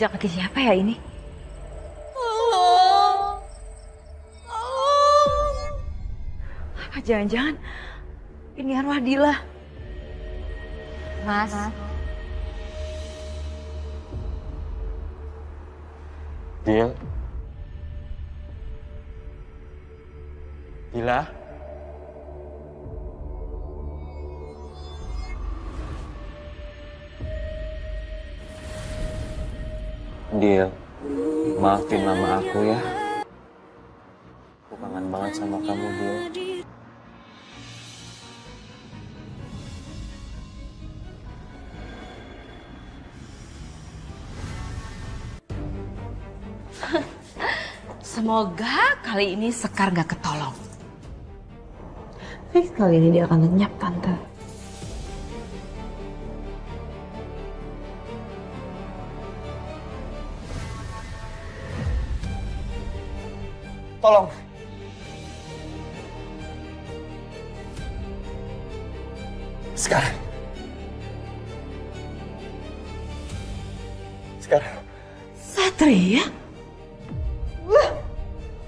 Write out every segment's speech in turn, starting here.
Jejak kaki siapa ya ini? Apa jangan-jangan ini arwah Dila? Mas. Dil. Dila. Dil, maafin mama aku ya. Aku kangen banget sama kamu, Dil. Semoga kali ini Sekar gak ketolong. Fix kali ini dia akan lenyap, Tante. Tolong. Sekarang. Sekarang. Satria?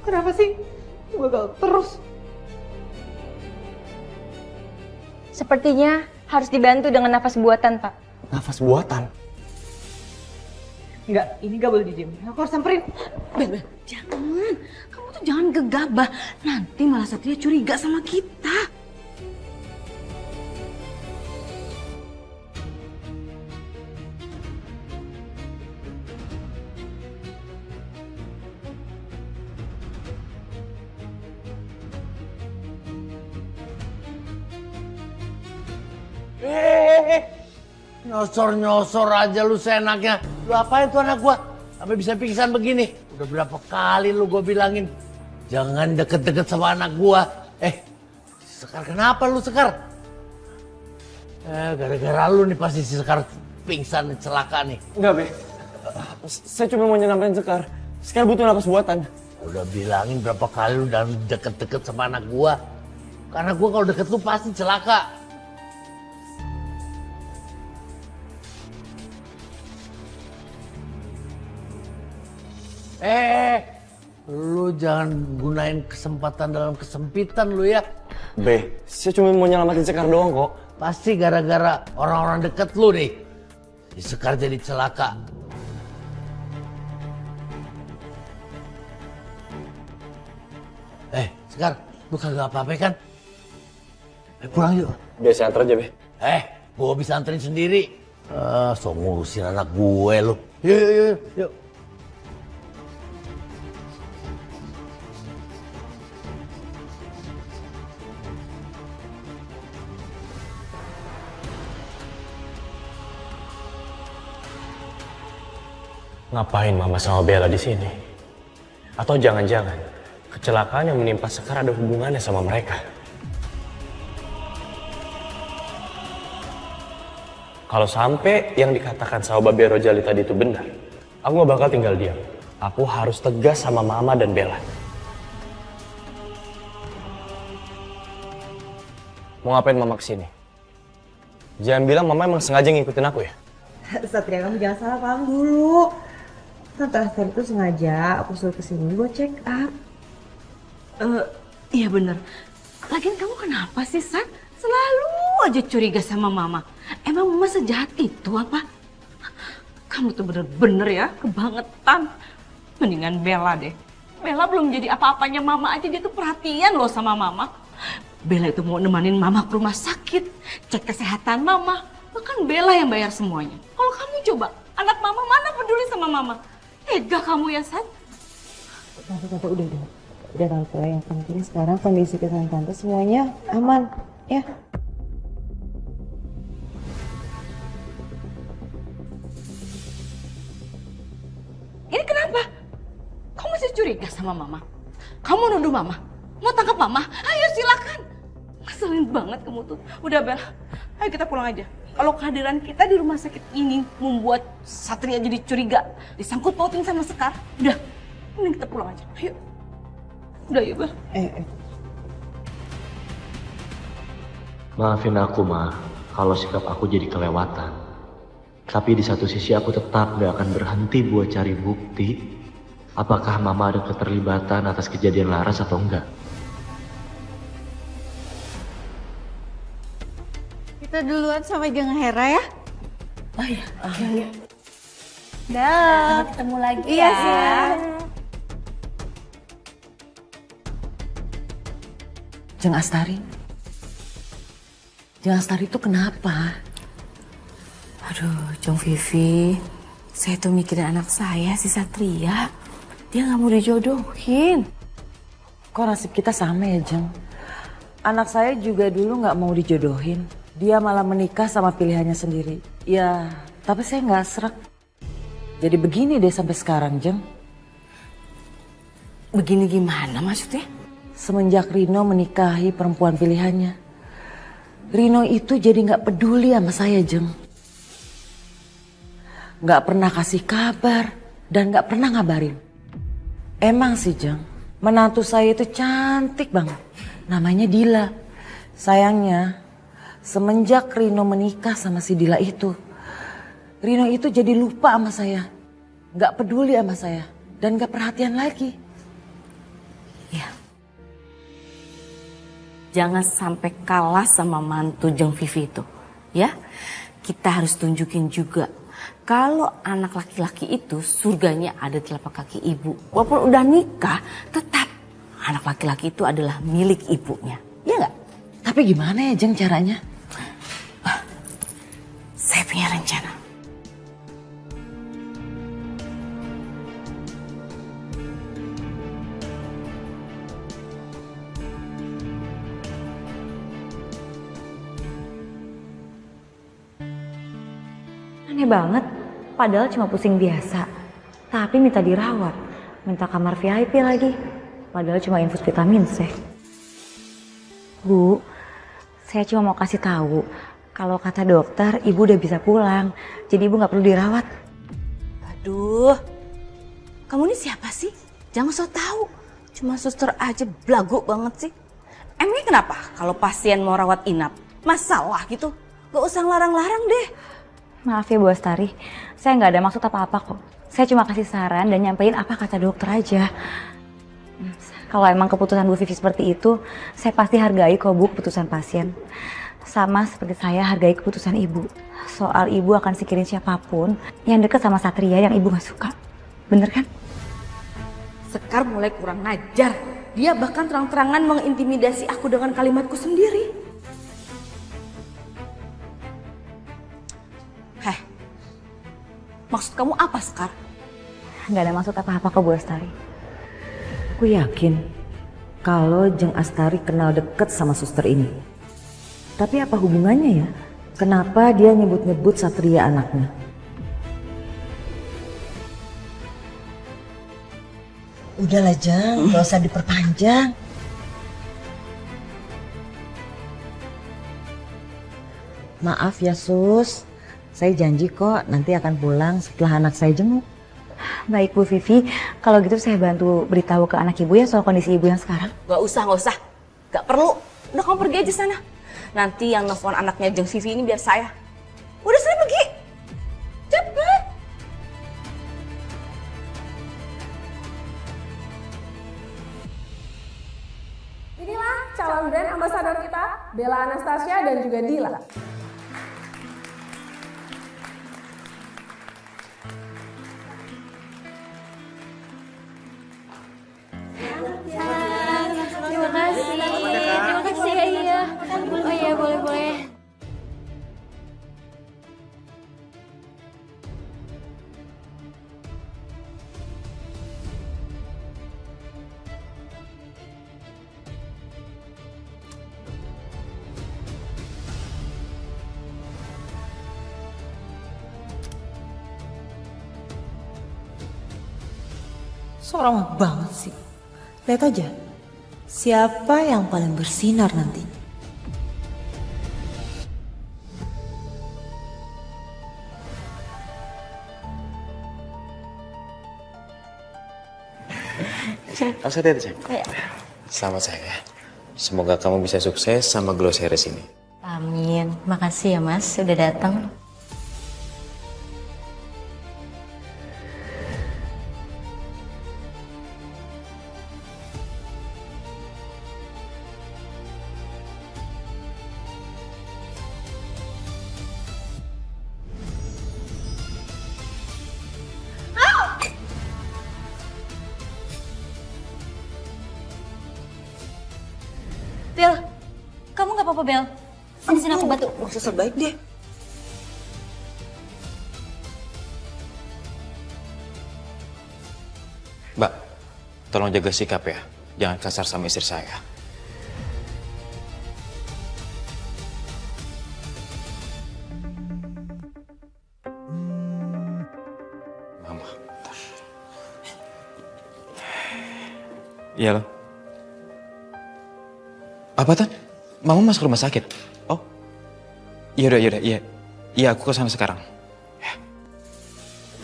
Kenapa sih? Gagal terus. Sepertinya harus dibantu dengan nafas buatan, Pak. Nafas buatan. Enggak, ini gak boleh didiem. Aku harus samperin. Bel, jangan. Kamu tuh jangan gegabah. Nanti malah Satria curiga sama kita. Nyosor-nyosor aja lu seenaknya. Lu apain tuh anak gua? Sampai bisa pingsan begini. Udah berapa kali lu gua bilangin. Jangan deket-deket sama anak gua. Sekar kenapa lu Sekar? Gara-gara lu nih pasti si Sekar pingsan, celaka nih. Enggak, Be. Saya cuma mau nyelamatin Sekar. Sekar butuh nafas buatan. Udah bilangin berapa kali lu jangan deket-deket sama anak gua. Karena gua kalau deket lu pasti celaka. Lu jangan gunain kesempatan dalam kesempitan lu ya. Be, saya cuma mau nyelamatin Sekar doang kok. Pasti gara-gara orang-orang deket lu nih. Si Sekar jadi celaka. Sekar, lu kagak apa-apa kan? Pulang yuk. Biasa antar aja, Be. Gua bisa anterin sendiri. So ngurusin anak gue lu. Yuk. Ngapain Mama sama Bella di sini? Atau jangan-jangan kecelakaan yang menimpa Sekar ada hubungannya sama mereka? Kalau sampai yang dikatakan sama Babe Rojali tadi itu benar, aku gak bakal tinggal diam. Aku harus tegas sama Mama dan Bella. Mau ngapain Mama kesini? Jangan bilang Mama emang sengaja ngikutin aku ya? Satria, kamu jangan salah paham dulu. Tante Astrid itu sengaja aku suruh kesini buat check up. Iya bener. Lagian kamu kenapa sih, Sat? Selalu aja curiga sama Mama. Emang Mama sejahat itu apa? Kamu tuh bener-bener ya, kebangetan. Mendingan Bella deh. Bella belum jadi apa-apanya Mama aja, dia tuh perhatian loh sama Mama. Bella itu mau nemanin Mama ke rumah sakit, cek kesehatan Mama. Bahkan Bella yang bayar semuanya. Kalau kamu coba, anak Mama mana peduli sama Mama? Tega kamu ya, Sat? Tante, udah. Udah Tante, yang penting sekarang kondisi kesehatan Tante semuanya aman, ya. Ini kenapa? Kamu masih curiga sama Mama? Kamu nuduh Mama? Mau tangkap Mama? Ayo silakan. Ngeselin banget kamu tuh. Udah Bella, ayo kita pulang aja. Kalau kehadiran kita di rumah sakit ini membuat Satria jadi curiga, disangkut pautin sama Sekar, udah, mending kita pulang aja. Ayo. Udah yuk, Bel. Maafin aku, Ma, kalau sikap aku jadi kelewatan. Tapi di satu sisi aku tetap gak akan berhenti buat cari bukti apakah mama ada keterlibatan atas kejadian Laras atau enggak. Kita duluan sama Jeng Hera ya. Oh iya. Dah, ketemu lagi Iya ya. sih. Jeng Astari. Jeng Astari itu kenapa? Aduh, Jong Vivi, saya tuh mikirin anak saya si Satria. Dia nggak mau dijodohin. Kok nasib kita sama ya, Jeng? Anak saya juga dulu nggak mau dijodohin. Dia malah menikah sama pilihannya sendiri. Ya, tapi saya nggak srek. Jadi begini deh sampai sekarang, Jeng. Begini gimana maksudnya? Semenjak Rino menikahi perempuan pilihannya, Rino itu jadi nggak peduli sama saya, Jeng. Nggak pernah kasih kabar dan nggak pernah ngabarin. Emang sih, Jeng, menantu saya itu cantik banget. Namanya Dila. Sayangnya, semenjak Rino menikah sama si Dila itu, Rino itu jadi lupa sama saya. Nggak peduli sama saya dan nggak perhatian lagi. Ya. Jangan sampai kalah sama mantu Jeng Vivi itu. Ya, kita harus tunjukin juga kalau anak laki-laki itu surganya ada di telapak kaki ibu. Walaupun udah nikah, tetap anak laki-laki itu adalah milik ibunya. Iya nggak? Tapi gimana ya, Jeng, caranya? Saya punya rencana. Aneh banget, padahal cuma pusing biasa. Tapi minta dirawat, minta kamar VIP lagi. Padahal cuma infus vitamin C. Bu, saya cuma mau kasih tahu kalau kata dokter ibu udah bisa pulang. Jadi ibu nggak perlu dirawat. Aduh, kamu ini siapa sih? Jangan so tahu. Cuma suster aja belagu banget sih. Emangnya kenapa kalau pasien mau rawat inap? Masalah gitu? Gak usah ngelarang-larang deh. Maaf ya Bu Astari, saya nggak ada maksud apa-apa kok. Saya cuma kasih saran dan nyampein apa kata dokter aja. Kalau emang keputusan Bu Vivi seperti itu, saya pasti hargai kok Bu keputusan pasien. Sama seperti saya hargai keputusan ibu. Soal ibu akan sikirin siapapun yang deket sama Satria yang ibu gak suka. Bener kan? Sekar mulai kurang ngajar. Dia bahkan terang-terangan mengintimidasi aku dengan kalimatku sendiri. Heh, maksud kamu apa, Sekar? Nggak ada maksud apa-apa kok Bu Astari. Aku yakin kalau Jeng Astari kenal deket sama suster ini. Tapi apa hubungannya ya? Kenapa dia nyebut-nyebut Satria anaknya? Udahlah, Jeng, gak usah diperpanjang. Maaf ya, Sus. Saya janji kok nanti akan pulang setelah anak saya jenguk. Baik Bu Vivi, kalau gitu saya bantu beritahu ke anak ibu ya soal kondisi ibu yang sekarang. Gak usah. Gak perlu. Udah kamu pergi aja sana. Nanti yang nelfon anaknya Jeng Vivi ini biar saya. Udah saya pergi. Cepet. Inilah calon brand ambasador kita, Bella Anastasia dan juga Dila. Terima kasih ya, iya. Oh iya, boleh. Sorong banget sih. Lihat aja, siapa yang paling bersinar nanti. Langsung hati-hati, Cek. Selamat sayang ya. Semoga kamu bisa sukses sama Glow Series ini. Amin. Makasih ya Mas, sudah datang. Bel, kamu nggak apa-apa Bel? Sini aku bantu. Suster baik deh. Mbak, tolong jaga sikap ya. Jangan kasar sama istri saya. Mama. Iya loh. Apa Tan? Mama masuk rumah sakit? Oh. Iya, iya. Iya, aku ke sana sekarang.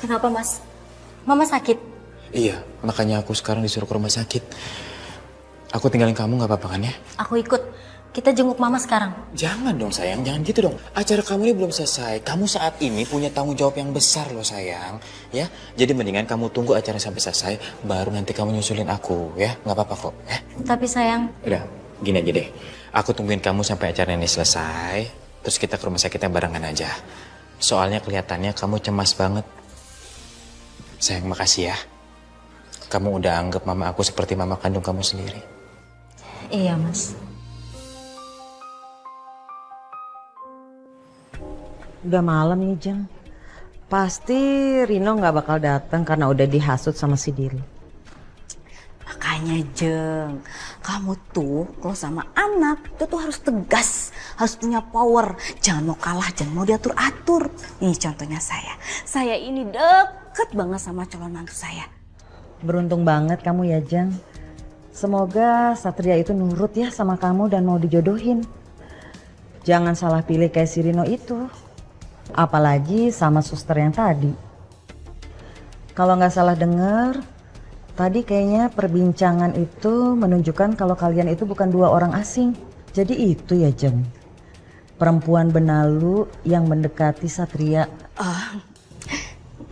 Kenapa Mas? Mama sakit? Iya, makanya aku sekarang disuruh ke rumah sakit. Aku tinggalin kamu gak apa-apa kan ya? Aku ikut. Kita jenguk Mama sekarang. Jangan dong sayang, jangan gitu dong. Acara kamu ini belum selesai. Kamu saat ini punya tanggung jawab yang besar loh sayang. Ya, jadi mendingan kamu tunggu acara sampai selesai, baru nanti kamu nyusulin aku ya. Gak apa-apa kok ya. Tapi sayang. Udah, gini aja deh. Aku tungguin kamu sampai acara ini selesai. Terus kita ke rumah sakitnya barengan aja. Soalnya kelihatannya kamu cemas banget. Sayang, makasih ya. Kamu udah anggap mama aku seperti mama kandung kamu sendiri. Iya, Mas. Udah malam nih, Jeng. Pasti Rino nggak bakal datang karena udah dihasut sama si Dili. Makanya Jeng, kamu tuh kalau sama anak itu tuh harus tegas, harus punya power. Jangan mau kalah, jangan mau diatur-atur. Nih contohnya saya ini deket banget sama calon mantu saya. Beruntung banget kamu ya, Jeng. Semoga Satria itu nurut ya sama kamu dan mau dijodohin. Jangan salah pilih kayak si Rino itu. Apalagi sama suster yang tadi. Kalau nggak salah dengar, tadi kayaknya perbincangan itu menunjukkan kalau kalian itu bukan dua orang asing. Jadi itu ya, Jeng. Perempuan benalu yang mendekati Satria.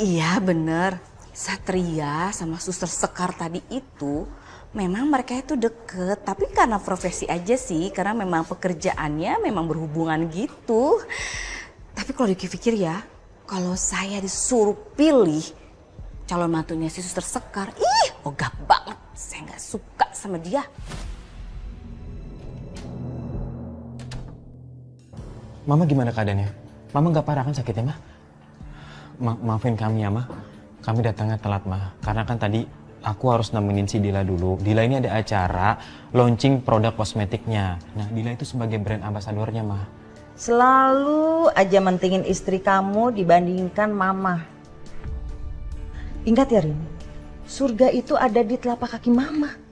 Iya bener, Satria sama suster Sekar tadi itu memang mereka itu deket. Tapi karena profesi aja sih, karena memang pekerjaannya memang berhubungan gitu. Tapi kalau dipikir ya, kalau saya disuruh pilih calon mantunya si suster Sekar, ogah banget. Saya nggak suka sama dia. Mama gimana keadaannya? Mama nggak parah kan sakitnya, Ma? Maafin kami ya, Ma. Kami datangnya telat, Ma. Karena kan tadi aku harus nemenin si Dila dulu. Dila ini ada acara launching produk kosmetiknya. Nah, Dila itu sebagai brand ambasadornya, Ma. Selalu aja mentingin istri kamu dibandingkan mama. Ingat ya, Rin, surga itu ada di telapak kaki mama.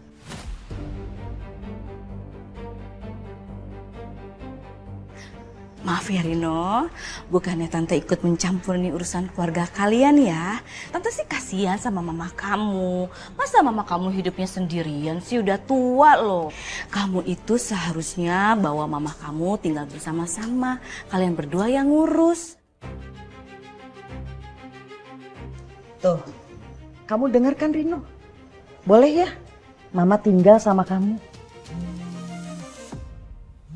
Maaf ya Rino, bukannya Tante ikut mencampur nih urusan keluarga kalian ya. Tante sih kasihan sama mama kamu. Masa mama kamu hidupnya sendirian sih, udah tua loh. Kamu itu seharusnya bawa mama kamu tinggal bersama-sama. Kalian berdua yang ngurus. Tuh, kamu dengar kan Rino? Boleh ya, mama tinggal sama kamu.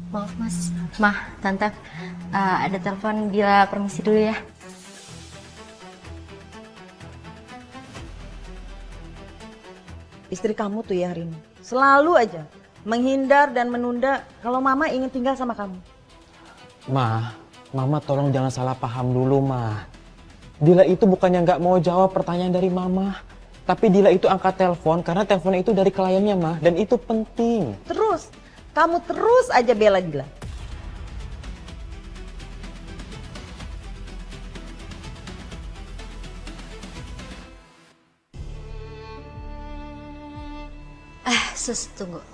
Maaf Mas, Tante, ada telepon, Dila permisi dulu ya. Istri kamu tuh ya, Rino, selalu aja menghindar dan menunda kalau mama ingin tinggal sama kamu. Ma, Mama tolong jangan salah paham dulu, Ma. Dila itu bukannya nggak mau jawab pertanyaan dari Mama. Tapi Dila itu angkat telepon karena teleponnya itu dari kliennya, Ma. Dan itu penting. Terus, kamu terus aja bela Dila. Sus, tunggu.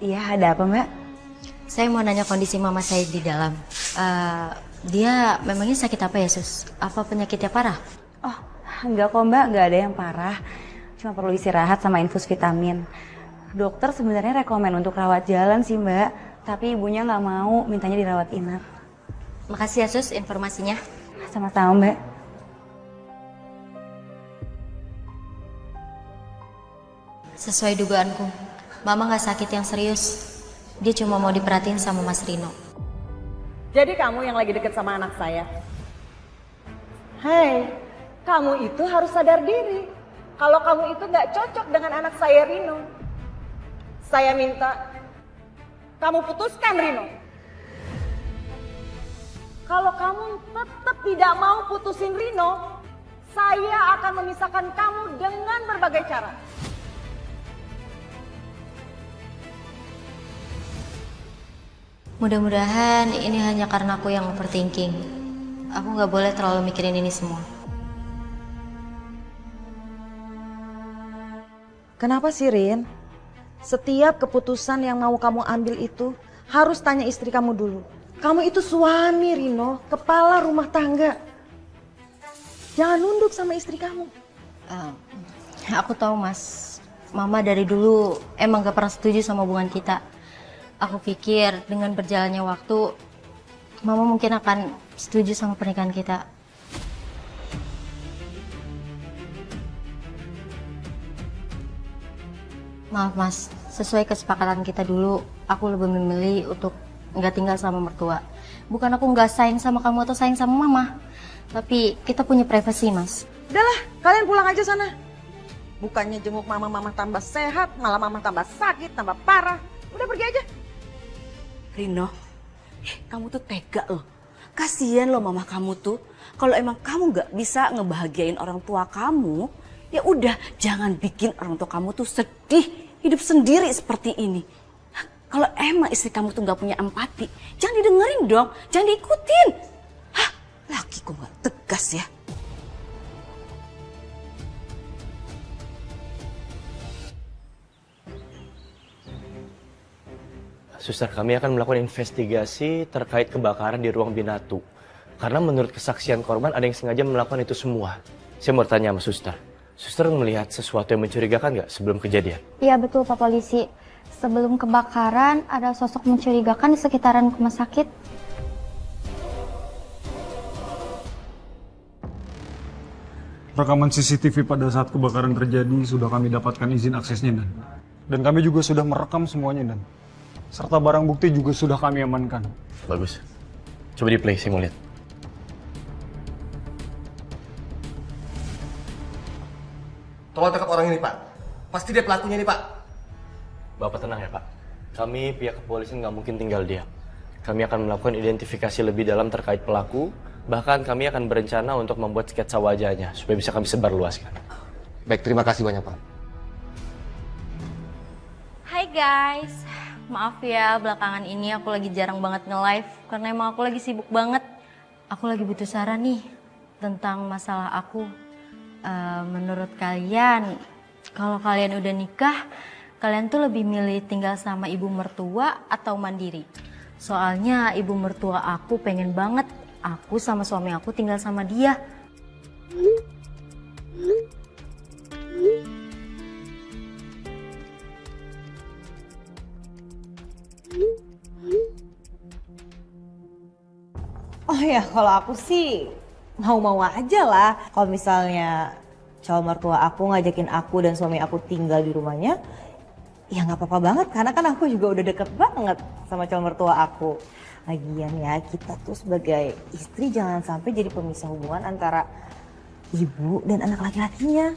Iya, ada apa Mbak? Saya mau nanya kondisi mama saya di dalam. Dia memangnya sakit apa ya Sus? Apa penyakitnya parah? Oh, enggak kok Mbak, enggak ada yang parah. Cuma perlu istirahat sama infus vitamin. Dokter sebenarnya rekomen untuk rawat jalan sih Mbak. Tapi ibunya nggak mau, mintanya dirawat inap. Makasih ya Sus informasinya. Sama-sama Mbak. Sesuai dugaanku, Mama nggak sakit yang serius. Dia cuma mau diperhatiin sama Mas Rino. Jadi kamu yang lagi deket sama anak saya? Hai, kamu itu harus sadar diri. Kalau kamu itu nggak cocok dengan anak saya Rino. Saya minta kamu putuskan Rino. Kalau kamu tetap tidak mau putusin Rino, saya akan memisahkan kamu dengan berbagai cara. Mudah-mudahan ini hanya karena aku yang overthinking. Aku nggak boleh terlalu mikirin ini semua. Kenapa sih Rin? Setiap keputusan yang mau kamu ambil itu harus tanya istri kamu dulu. Kamu itu suami Rino, kepala rumah tangga. Jangan nunduk sama istri kamu. Aku tahu Mas, Mama dari dulu emang gak pernah setuju sama hubungan kita. Aku pikir dengan berjalannya waktu, Mama mungkin akan setuju sama pernikahan kita. Maaf Mas, sesuai kesepakatan kita dulu, aku lebih memilih untuk nggak tinggal sama mertua. Bukan aku nggak sayang sama kamu atau sayang sama Mama, tapi kita punya privasi Mas. Udahlah, kalian pulang aja sana. Bukannya jenguk mama tambah sehat, malah mama tambah sakit, tambah parah. Udah pergi aja. Rino, kamu tuh tega loh. Kasian loh mama kamu tuh. Kalau emang kamu nggak bisa ngebahagiain orang tua kamu, ya udah jangan bikin orang tua kamu tuh sedih. Hidup sendiri seperti ini. Kalau emang istri kamu tuh nggak punya empati, jangan didengerin dong, jangan diikutin. Hah, laki kok nggak tegas ya. Suster, kami akan melakukan investigasi terkait kebakaran di ruang binatu. Karena menurut kesaksian korban ada yang sengaja melakukan itu semua. Saya mau tanya sama suster. Suster melihat sesuatu yang mencurigakan nggak sebelum kejadian? Iya betul Pak Polisi. Sebelum kebakaran ada sosok mencurigakan di sekitaran rumah sakit. Rekaman CCTV pada saat kebakaran terjadi sudah kami dapatkan izin aksesnya dan kami juga sudah merekam semuanya dan serta barang bukti juga sudah kami amankan. Bagus. Coba di play, saya mau lihat. Tolong tangkap orang ini, Pak. Pasti dia pelakunya nih, Pak. Bapak tenang ya, Pak. Kami pihak kepolisian nggak mungkin tinggal diam. Kami akan melakukan identifikasi lebih dalam terkait pelaku. Bahkan kami akan berencana untuk membuat sketsa wajahnya supaya bisa kami sebarluaskan. Baik, terima kasih banyak, Pak. Hai guys, maaf ya belakangan ini aku lagi jarang banget nge-live karena emang aku lagi sibuk banget. Aku lagi butuh saran nih tentang masalah aku. Menurut kalian, kalau kalian udah nikah, kalian tuh lebih milih tinggal sama ibu mertua atau mandiri? Soalnya ibu mertua aku pengen banget aku sama suami aku tinggal sama dia. Oh ya, kalau aku sih mau-mau aja lah. Kalau misalnya calon mertua aku ngajakin aku dan suami aku tinggal di rumahnya, ya nggak apa-apa banget. Karena kan aku juga udah deket banget sama calon mertua aku. Lagian ya, kita tuh sebagai istri jangan sampai jadi pemisah hubungan antara ibu dan anak laki-lakinya.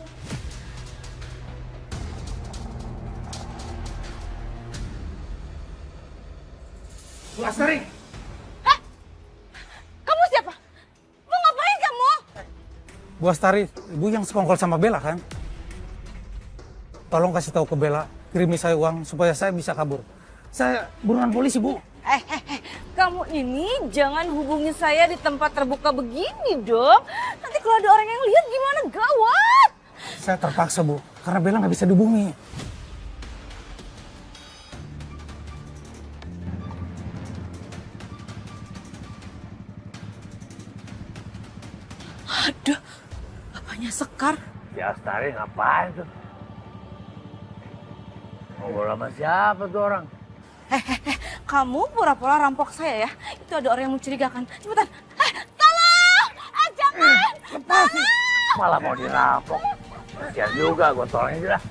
Bu Astari! Kamu siapa? Mau ngapain kamu? Bu Astari, ibu yang sekongkol sama Bella kan? Tolong kasih tahu ke Bella, kirimi saya uang supaya saya bisa kabur. Saya buruan polisi, Bu. Kamu ini jangan hubungi saya di tempat terbuka begini dong. Nanti kalau ada orang yang lihat gimana, gawat. Saya terpaksa, Bu, karena Bella nggak bisa dihubungi. Aduh, bapaknya Sekar. Si Astari ngapain tuh? Ngobrol sama siapa tuh orang? Kamu pura-pura rampok saya ya. Itu ada orang yang mencurigakan. Cepetan. Tolong! Jangan! Lepas sih. Malah mau dirampok. Kasian juga, gue tolongin aja dah.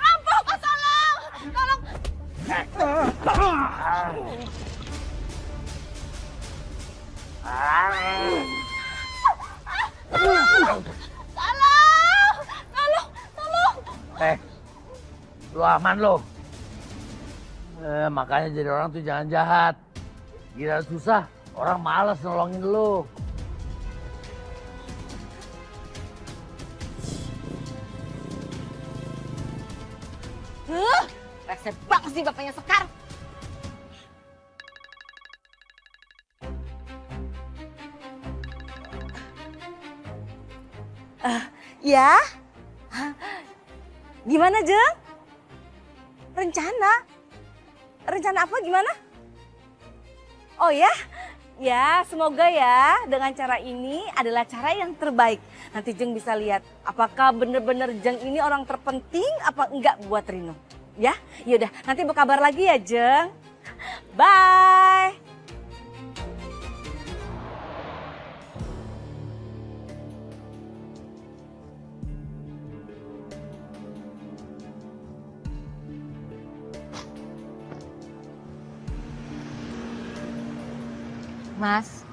Rampok! Tolong! Tolong! Tolong! Lu aman lu? Makanya jadi orang tuh jangan jahat. Gila susah, orang malas nolongin lu. Rese banget sih bapaknya Sekar. Ya? Gimana, Jeng? Rencana? Rencana apa gimana? Oh ya? Ya, semoga ya dengan cara ini adalah cara yang terbaik. Nanti Jeng bisa lihat apakah bener-bener Jeng ini orang terpenting apa enggak buat Rino. Ya, yaudah nanti berkabar lagi ya Jeng. Bye. Mas,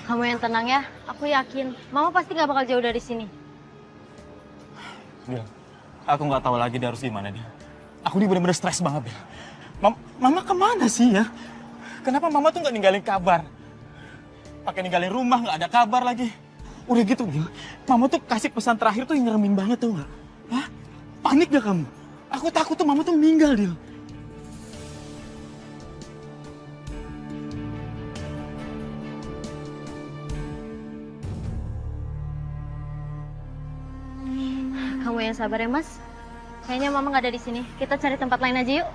kamu yang tenang ya. Aku yakin Mama pasti nggak bakal jauh dari sini. Bil, aku nggak tahu lagi dia harus gimana dia. Aku ini bener-bener stres banget, Bil. Mama kemana sih ya? Kenapa Mama tuh nggak ninggalin kabar? Pakai ninggalin rumah, nggak ada kabar lagi. Udah gitu, Bil. Mama tuh kasih pesan terakhir tuh yang ngeremin banget tuh nggak? Hah? Panik gak kamu? Aku takut tuh Mama tuh meninggal, Dil. Kamu yang sabar ya Mas. Kayaknya Mama nggak ada di sini. Kita cari tempat lain aja yuk.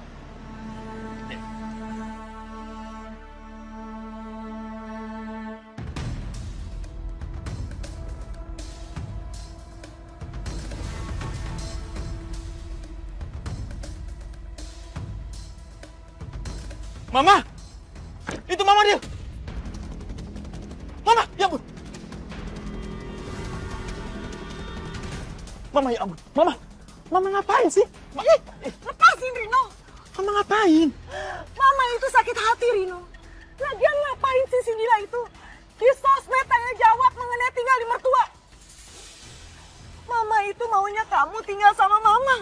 Mama! Itu Mama dia! Mama, ya ampun! Mama, ya ampun! Mama ngapain sih? Lepasin Rino. Mama ngapain? Mama itu sakit hati Rino. Lagian ngapain sih si Dila itu? Di sosmed tanya jawab mengenai tinggal di mertua. Mama itu maunya kamu tinggal sama Mama.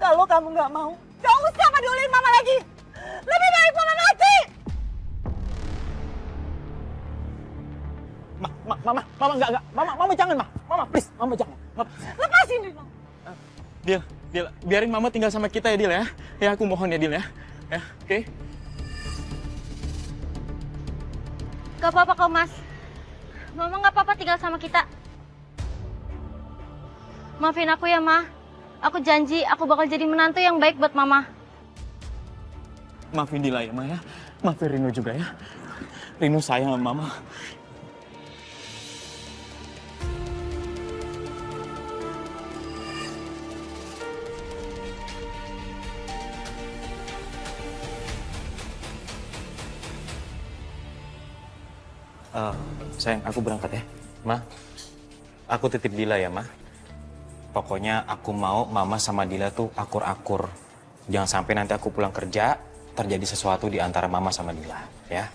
Kalau kamu nggak mau, gak usah peduliin Mama lagi. Lebih baik Mama mati. Mama enggak. Mama jangan, Mama please, Mama jangan. Lepasin Rino. Dil, biarin Mama tinggal sama kita ya, Dil ya. Ya, aku mohon ya, Dil ya. Ya, oke? Gak apa-apa kok Mas. Mama nggak apa-apa tinggal sama kita. Maafin aku ya Ma. Aku janji aku bakal jadi menantu yang baik buat Mama. Maafin Dila ya, Ma ya. Maafin Rino juga ya. Rino sayang sama Mama. Sayang, aku berangkat ya. Ma, aku titip Dila ya, Ma. Pokoknya aku mau Mama sama Dila tuh akur-akur. Jangan sampai nanti aku pulang kerja, terjadi sesuatu di antara Mama sama Dila, ya.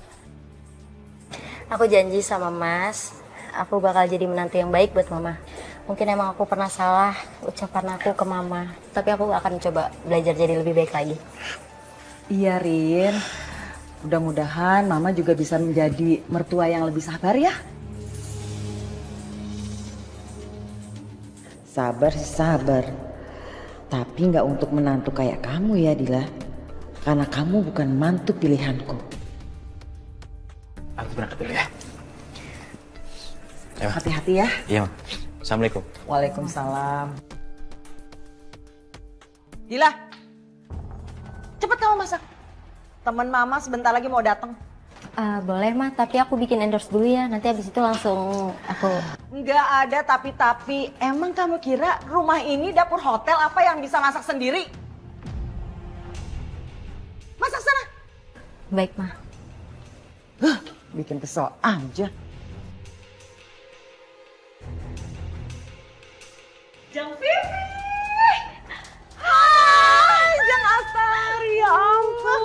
Aku janji sama Mas, aku bakal jadi menantu yang baik buat Mama. Mungkin emang aku pernah salah ucapan aku ke Mama, tapi aku akan coba belajar jadi lebih baik lagi. Iya, Rin. Mudah-mudahan Mama juga bisa menjadi mertua yang lebih sabar ya. Sabar sih sabar. Tapi nggak untuk menantu kayak kamu ya, Dila. Karena kamu bukan mantu pilihanku. Aku berangkat dulu ya. Hati-hati ya. Iya, Ma. Assalamualaikum. Waalaikumsalam. Dila, cepet kamu masak. Temen Mama sebentar lagi mau datang. Boleh Mah, tapi aku bikin endorse dulu ya. Nanti habis itu langsung aku... Nggak ada tapi-tapi. Emang kamu kira rumah ini dapur hotel apa yang bisa masak sendiri? Masak sana. Baik Mah. Bikin kesel aja. Jang Vivi. Hai, Jang Astari, ya ampun.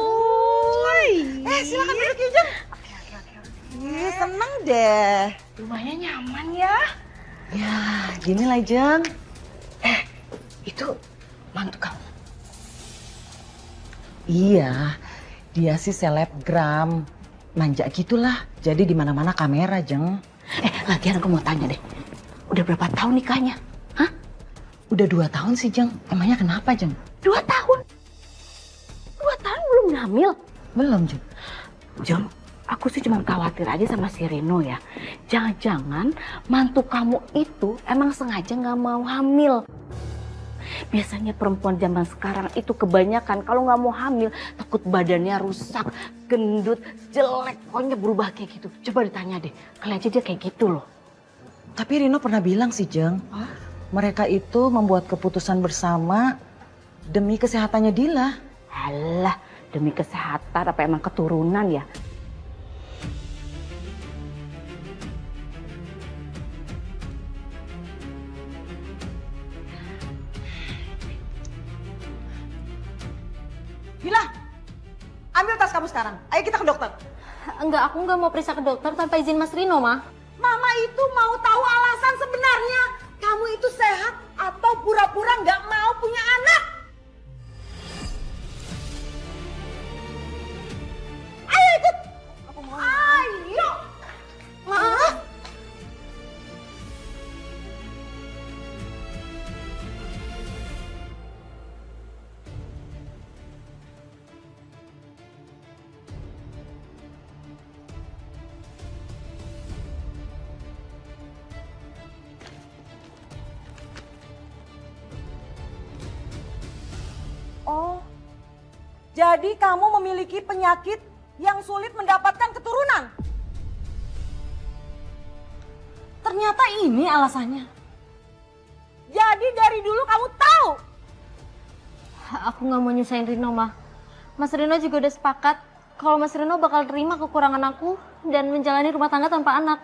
Silakan duduk ya, Jang. Oke. Seneng deh. Rumahnya nyaman ya. Ya, gini lah, Jang. Itu mantu kamu. Iya, dia sih selebgram. Manja gitulah. Jadi di mana-mana kamera, Jeng. Lagian aku mau tanya deh. Udah berapa tahun nikahnya? Hah? Udah 2 tahun sih, Jeng. Emangnya kenapa, Jeng? 2 tahun? 2 tahun belum hamil? Belum, Jeng. Jeng, aku sih cuma khawatir aja sama si Rino ya. Jangan-jangan mantu kamu itu emang sengaja nggak mau hamil. Biasanya perempuan zaman sekarang itu kebanyakan kalau nggak mau hamil takut badannya rusak, gendut, jelek, pokoknya berubah kayak gitu. Coba ditanya deh, kali aja dia kayak gitu loh. Tapi Rino pernah bilang sih, Jeng. Mereka itu membuat keputusan bersama demi kesehatannya Dila. Alah, demi kesehatan apa emang keturunan ya? Dila, ambil tas kamu sekarang. Ayo kita ke dokter. Enggak, aku nggak mau periksa ke dokter tanpa izin Mas Rino, Ma. Mama itu mau tahu alasan sebenarnya. Kamu itu sehat atau pura-pura nggak mau punya anak? Ayo ikut. Ayo. Ma. Oh, jadi kamu memiliki penyakit yang sulit mendapatkan keturunan? Ternyata ini alasannya. Jadi dari dulu kamu tahu? Aku nggak mau nyusahin Rino, Ma. Mas Rino juga udah sepakat kalau Mas Rino bakal terima kekurangan aku dan menjalani rumah tangga tanpa anak.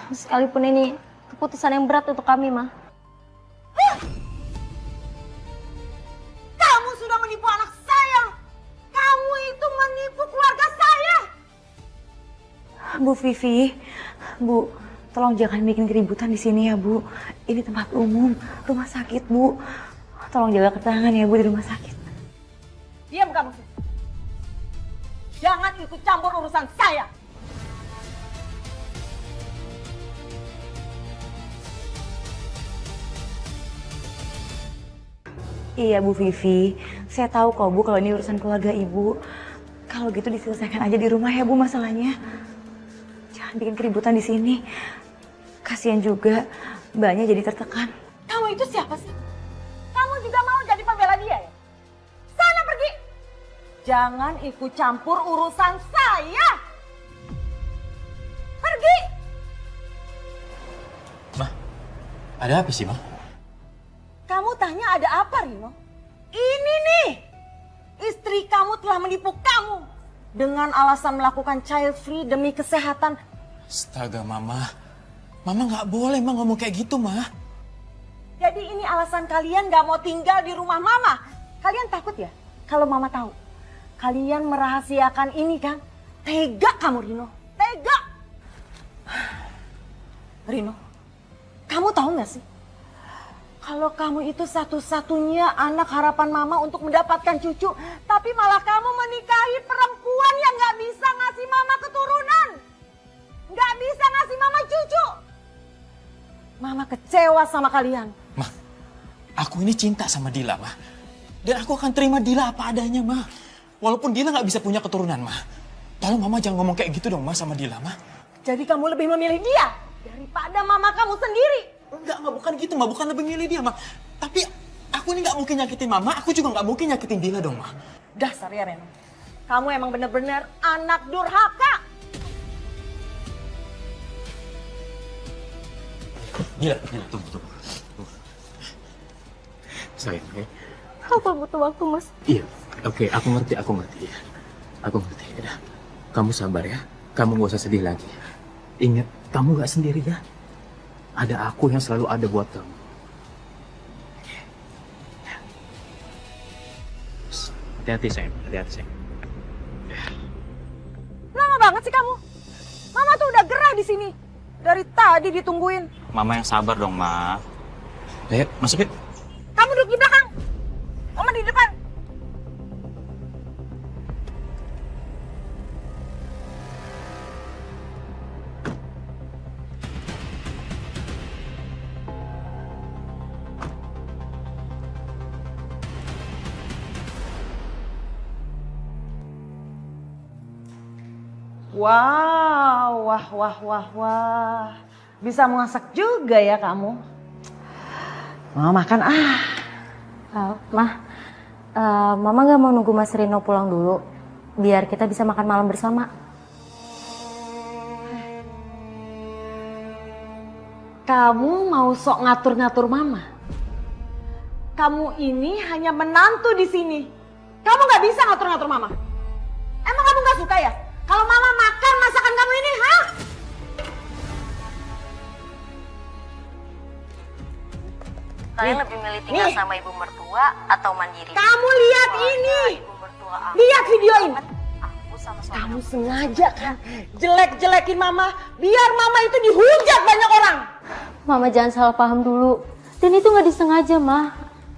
Sekalipun ini keputusan yang berat untuk kami, Ma. Kamu sudah menipu anak saya. Kamu itu menipu keluarga saya. Bu Vivi, Bu, tolong jangan bikin keributan di sini ya, Bu. Ini tempat umum, rumah sakit, Bu. Tolong jaga ketenangan ya, Bu, di rumah sakit. Diam kamu. Jangan ikut campur urusan saya. Iya, Bu Vivi. Saya tahu kok, Bu, kalau ini urusan keluarga Ibu. Kalau gitu diselesaikan aja di rumah ya, Bu, masalahnya. Jangan bikin keributan di sini. Kasihan juga Mbaknya jadi tertekan. Kamu itu siapa sih? Kamu juga mau jadi pembela dia ya? Sana pergi. Jangan ikut campur urusan saya. Pergi. Ma, ada apa sih, Ma? Kamu tanya ada apa, Rino? Ini nih. Istri kamu telah menipu kamu. Dengan alasan melakukan child free demi kesehatan. Astaga, Mama. Mama nggak boleh, Ma, ngomong kayak gitu, Ma. Jadi ini alasan kalian gak mau tinggal di rumah Mama. Kalian takut ya kalau Mama tahu? Kalian merahasiakan ini kan? Tega kamu, Rino. Tega. Rino, kamu tahu gak sih? Kalau kamu itu satu-satunya anak harapan Mama untuk mendapatkan cucu. Tapi malah kamu menikahi perempuan yang gak bisa ngasih Mama keturunan. Gak bisa ngasih Mama cucu. Mama kecewa sama kalian. Ma, aku ini cinta sama Dila, Ma. Dan aku akan terima Dila apa adanya, Ma. Walaupun Dila nggak bisa punya keturunan, Ma. Tolong Mama jangan ngomong kayak gitu dong, Ma, sama Dila, Ma. Jadi kamu lebih memilih dia daripada Mama kamu sendiri? Enggak, bukan gitu, Ma. Bukan lebih milih dia, Ma. Tapi aku ini nggak mungkin nyakitin Mama, aku juga nggak mungkin nyakitin Dila dong, Ma. Dasar ya, Reno. Kamu emang bener-bener anak durhaka. Dila, tunggu. Sayang, oke? Apa butuh waktu, Mas? Iya, oke, aku ngerti. Aku ngerti, udah. Kamu sabar ya, kamu gak usah sedih lagi. Ingat, kamu gak sendiri ya. Ada aku yang selalu ada buat kamu. Hati-hati, sayang. Lama banget sih kamu. Mama tuh udah gerah di sini. Dari tadi ditungguin. Mama yang sabar dong, Ma. Ayo, masuk yuk. Kamu duduk di belakang. Mama di depan. Wow, wah. Bisa masak juga ya kamu. Mau makan Mah, Mama gak mau nunggu Mas Rino pulang dulu, biar kita bisa makan malam bersama. Kamu mau sok ngatur-ngatur Mama? Kamu ini hanya menantu di sini. Kamu nggak bisa ngatur-ngatur Mama. Emang kamu nggak suka ya? Kalau Mama makan masakan kamu ini, hah? Kalian lebih milih tinggal sama ibu mertua atau mandiri? Kamu lihat ini. Ibu mertua aku. Lihat video ini. Aku sama suami Kamu sengaja kan jelek-jelekin Mama biar Mama itu dihujat banyak orang. Mama jangan salah paham dulu. Dan itu nggak disengaja, Mah.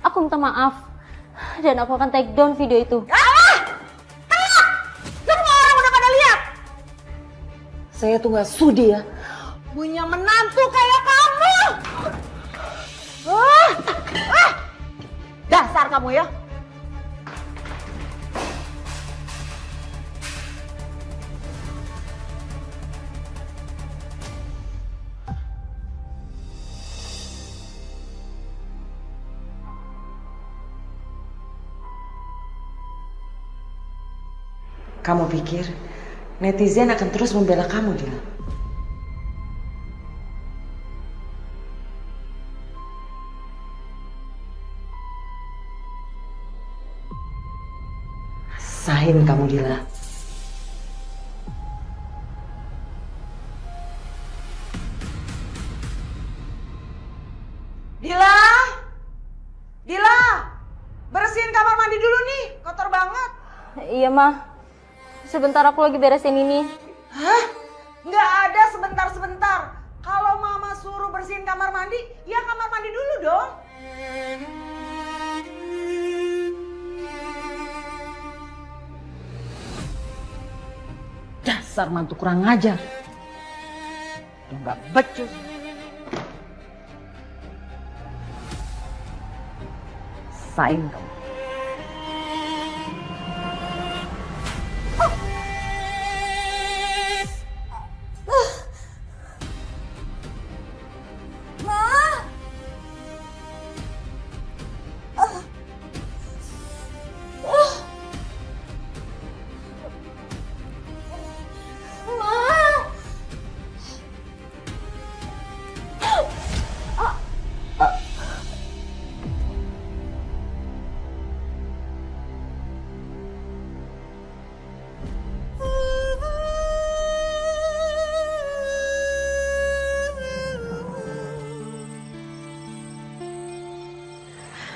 Aku minta maaf. Dan aku akan take down video itu. Semua orang udah pada lihat. Saya tuh nggak sudi ya punya menantu kayak kamu. Dasar kamu ya. Kamu pikir netizen akan terus membela kamu, Dila? Sahin kamu, Dila. Dila! Dila! Bersihin kamar mandi dulu nih, kotor banget. Iya, Mah. Sebentar aku lagi beresin ini. Hah? Nggak ada sebentar-sebentar. Kalau Mama suruh bersihin kamar mandi, ya kamar mandi dulu dong. Dasar mantu kurang ajar. Udah nggak becus. Sain kamu.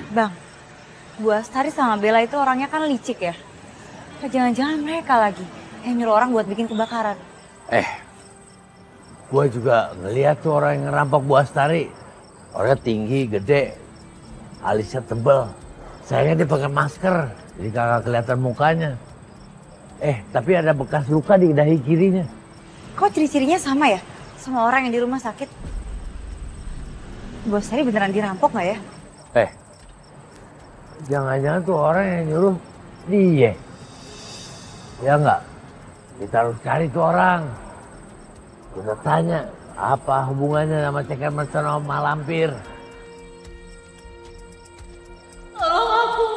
Bang, Bu Astari sama Bella itu orangnya kan licik ya? Jangan-jangan mereka lagi yang nyuruh orang buat bikin kebakaran. Gua juga ngeliat tuh orang yang ngerampok Bu Astari. Orangnya tinggi, gede, alisnya tebel. Sayangnya dia pakai masker, jadi kagak kelihatan mukanya. Tapi ada bekas luka di dahi kirinya. Kok ciri-cirinya sama ya? Sama orang yang di rumah sakit? Bu Astari beneran dirampok nggak ya? Jangan-jangan tuh orang yang nyuruh dia. Ya enggak? Kita harus cari tuh orang. Kita tanya, apa hubungannya sama ceker mercon sama malampir? Tolong aku.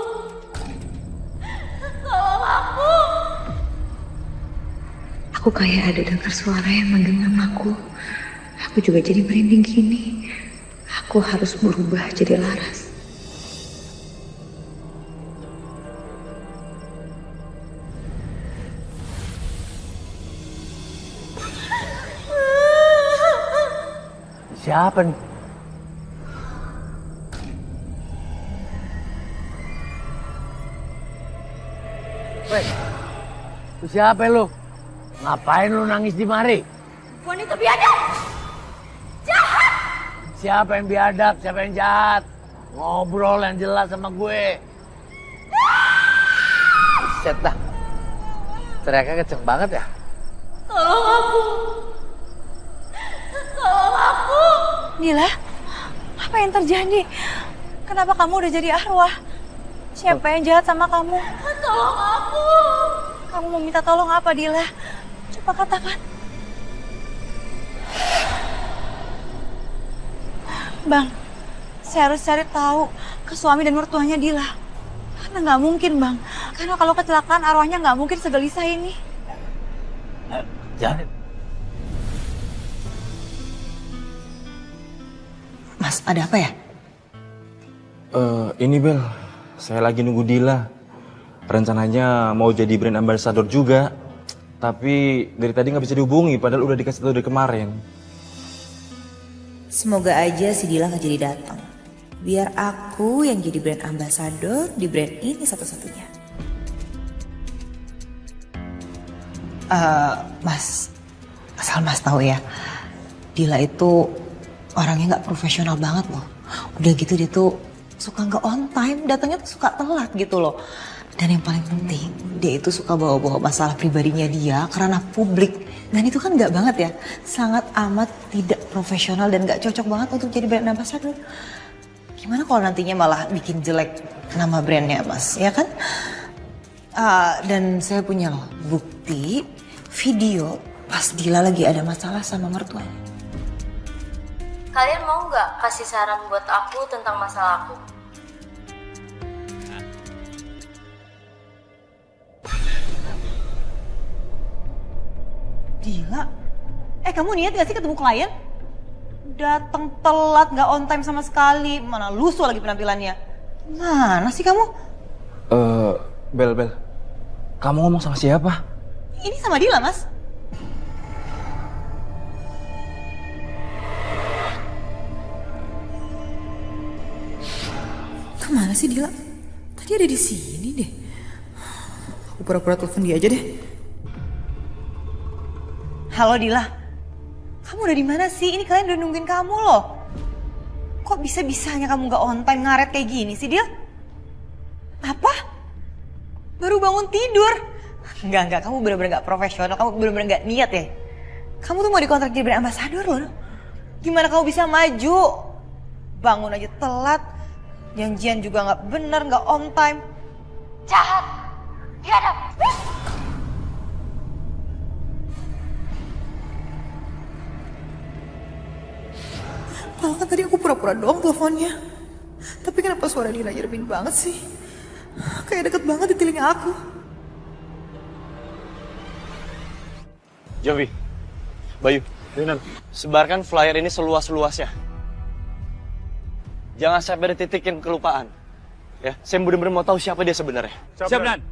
Tolong aku. Aku kayak ada dengar suara yang manggil namaku. Aku juga jadi merinding gini. Aku harus berubah jadi Laras. Siapa nih? Lu siapa lu? Ngapain lu nangis di mari? Wanita biadab. Jahat. Siapa yang biadab? Siapa yang jahat? Ngobrol yang jelas sama gue. Set dah. Teriaknya kenceng banget ya? Tolong aku. Tolong aku. Dila, apa yang terjadi? Kenapa kamu udah jadi arwah? Siapa yang jahat sama kamu? Tolong aku. Kamu mau minta tolong apa, Dila? Coba katakan. Bang, saya harus cari tahu ke suami dan mertuanya Dila. Karena nggak mungkin, Bang. Karena kalau kecelakaan arwahnya nggak mungkin segelisah ini. Jangan. Mas, ada apa ya? Ini Bel, saya lagi nunggu Dila. Rencananya mau jadi brand ambassador juga. Tapi dari tadi nggak bisa dihubungi, padahal udah dikasih tahu dari kemarin. Semoga aja si Dila gak jadi datang. Biar aku yang jadi brand ambassador di brand ini satu-satunya. Mas, asal Mas tahu ya, Dila itu orangnya nggak profesional banget loh. Udah gitu dia tuh suka nggak on time, datangnya tuh suka telat gitu loh. Dan yang paling penting, dia itu suka bawa-bawa masalah pribadinya dia karena publik. Dan itu kan nggak banget ya, sangat amat tidak profesional dan nggak cocok banget untuk jadi brand ambassador. Gimana kalau nantinya malah bikin jelek nama brandnya, Mas, ya kan? Dan saya punya loh bukti video pas Dila lagi ada masalah sama mertuanya. Kalian mau nggak kasih saran buat aku tentang masalah aku? Dila, kamu niat gak sih ketemu klien? Datang telat, gak on time sama sekali. Mana lusuh lagi penampilannya. Mana sih kamu? Bel, kamu ngomong sama siapa? Ini sama Dila, Mas. Kemana sih Dila? Tadi ada di sini deh. Aku pura-pura telepon dia aja deh. Halo Dila, kamu udah di mana sih? Ini kalian udah nungguin kamu loh. Kok bisa-bisanya kamu gak on time ngaret kayak gini sih, Dil? Apa? Baru bangun tidur? Enggak, kamu bener-bener gak profesional, kamu bener-bener gak niat ya? Kamu tuh mau dikontrak jadi brand ambassador loh. Gimana kamu bisa maju? Bangun aja telat, janjian juga gak bener, gak on time. Jahat! Biadab! Padahal kan tadi aku pura-pura doang teleponnya. Tapi kenapa suara Dila nyeremin banget sih? Kayak deket banget di telinga aku. Jovi, Bayu, sebarkan flyer ini seluas-luasnya. Jangan sampai ada titik yang kelupaan. Ya, saya bener-bener mau tahu siapa dia sebenarnya. Siap, Dan.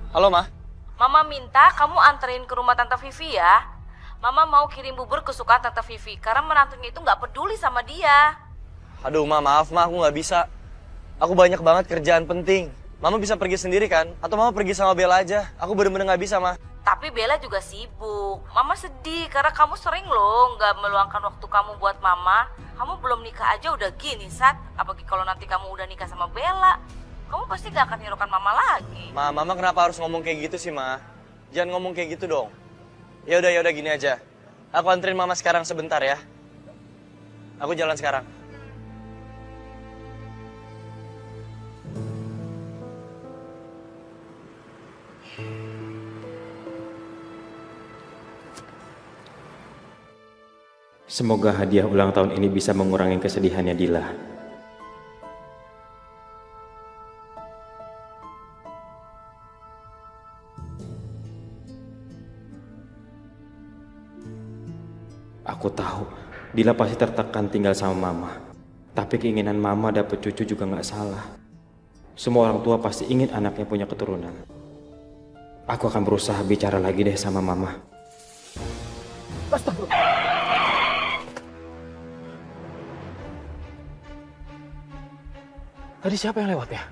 Halo, Ma. Mama minta kamu anterin ke rumah Tante Vivi ya. Mama mau kirim bubur kesukaan Tante Vivi karena menantunya itu nggak peduli sama dia. Aduh, Ma, maaf, Ma, aku nggak bisa. Aku banyak banget kerjaan penting. Mama bisa pergi sendiri kan? Atau Mama pergi sama Bella aja? Aku bener-bener nggak bisa, Ma. Tapi Bella juga sibuk. Mama sedih karena kamu sering loh nggak meluangkan waktu kamu buat Mama. Kamu belum nikah aja udah gini, Sat. Apalagi kalau nanti kamu udah nikah sama Bella. Kamu pasti gak akan hiraukan Mama lagi. Ma, Mama kenapa harus ngomong kayak gitu sih, Ma? Jangan ngomong kayak gitu dong. Ya udah gini aja. Aku anterin Mama sekarang sebentar ya. Aku jalan sekarang. Semoga hadiah ulang tahun ini bisa mengurangi kesedihannya Dila. Aku tahu, Dila pasti tertekan tinggal sama Mama. Tapi keinginan Mama dapet cucu juga gak salah. Semua orang tua pasti ingin anaknya punya keturunan. Aku akan berusaha bicara lagi deh sama Mama. Tadi siapa yang lewat ya?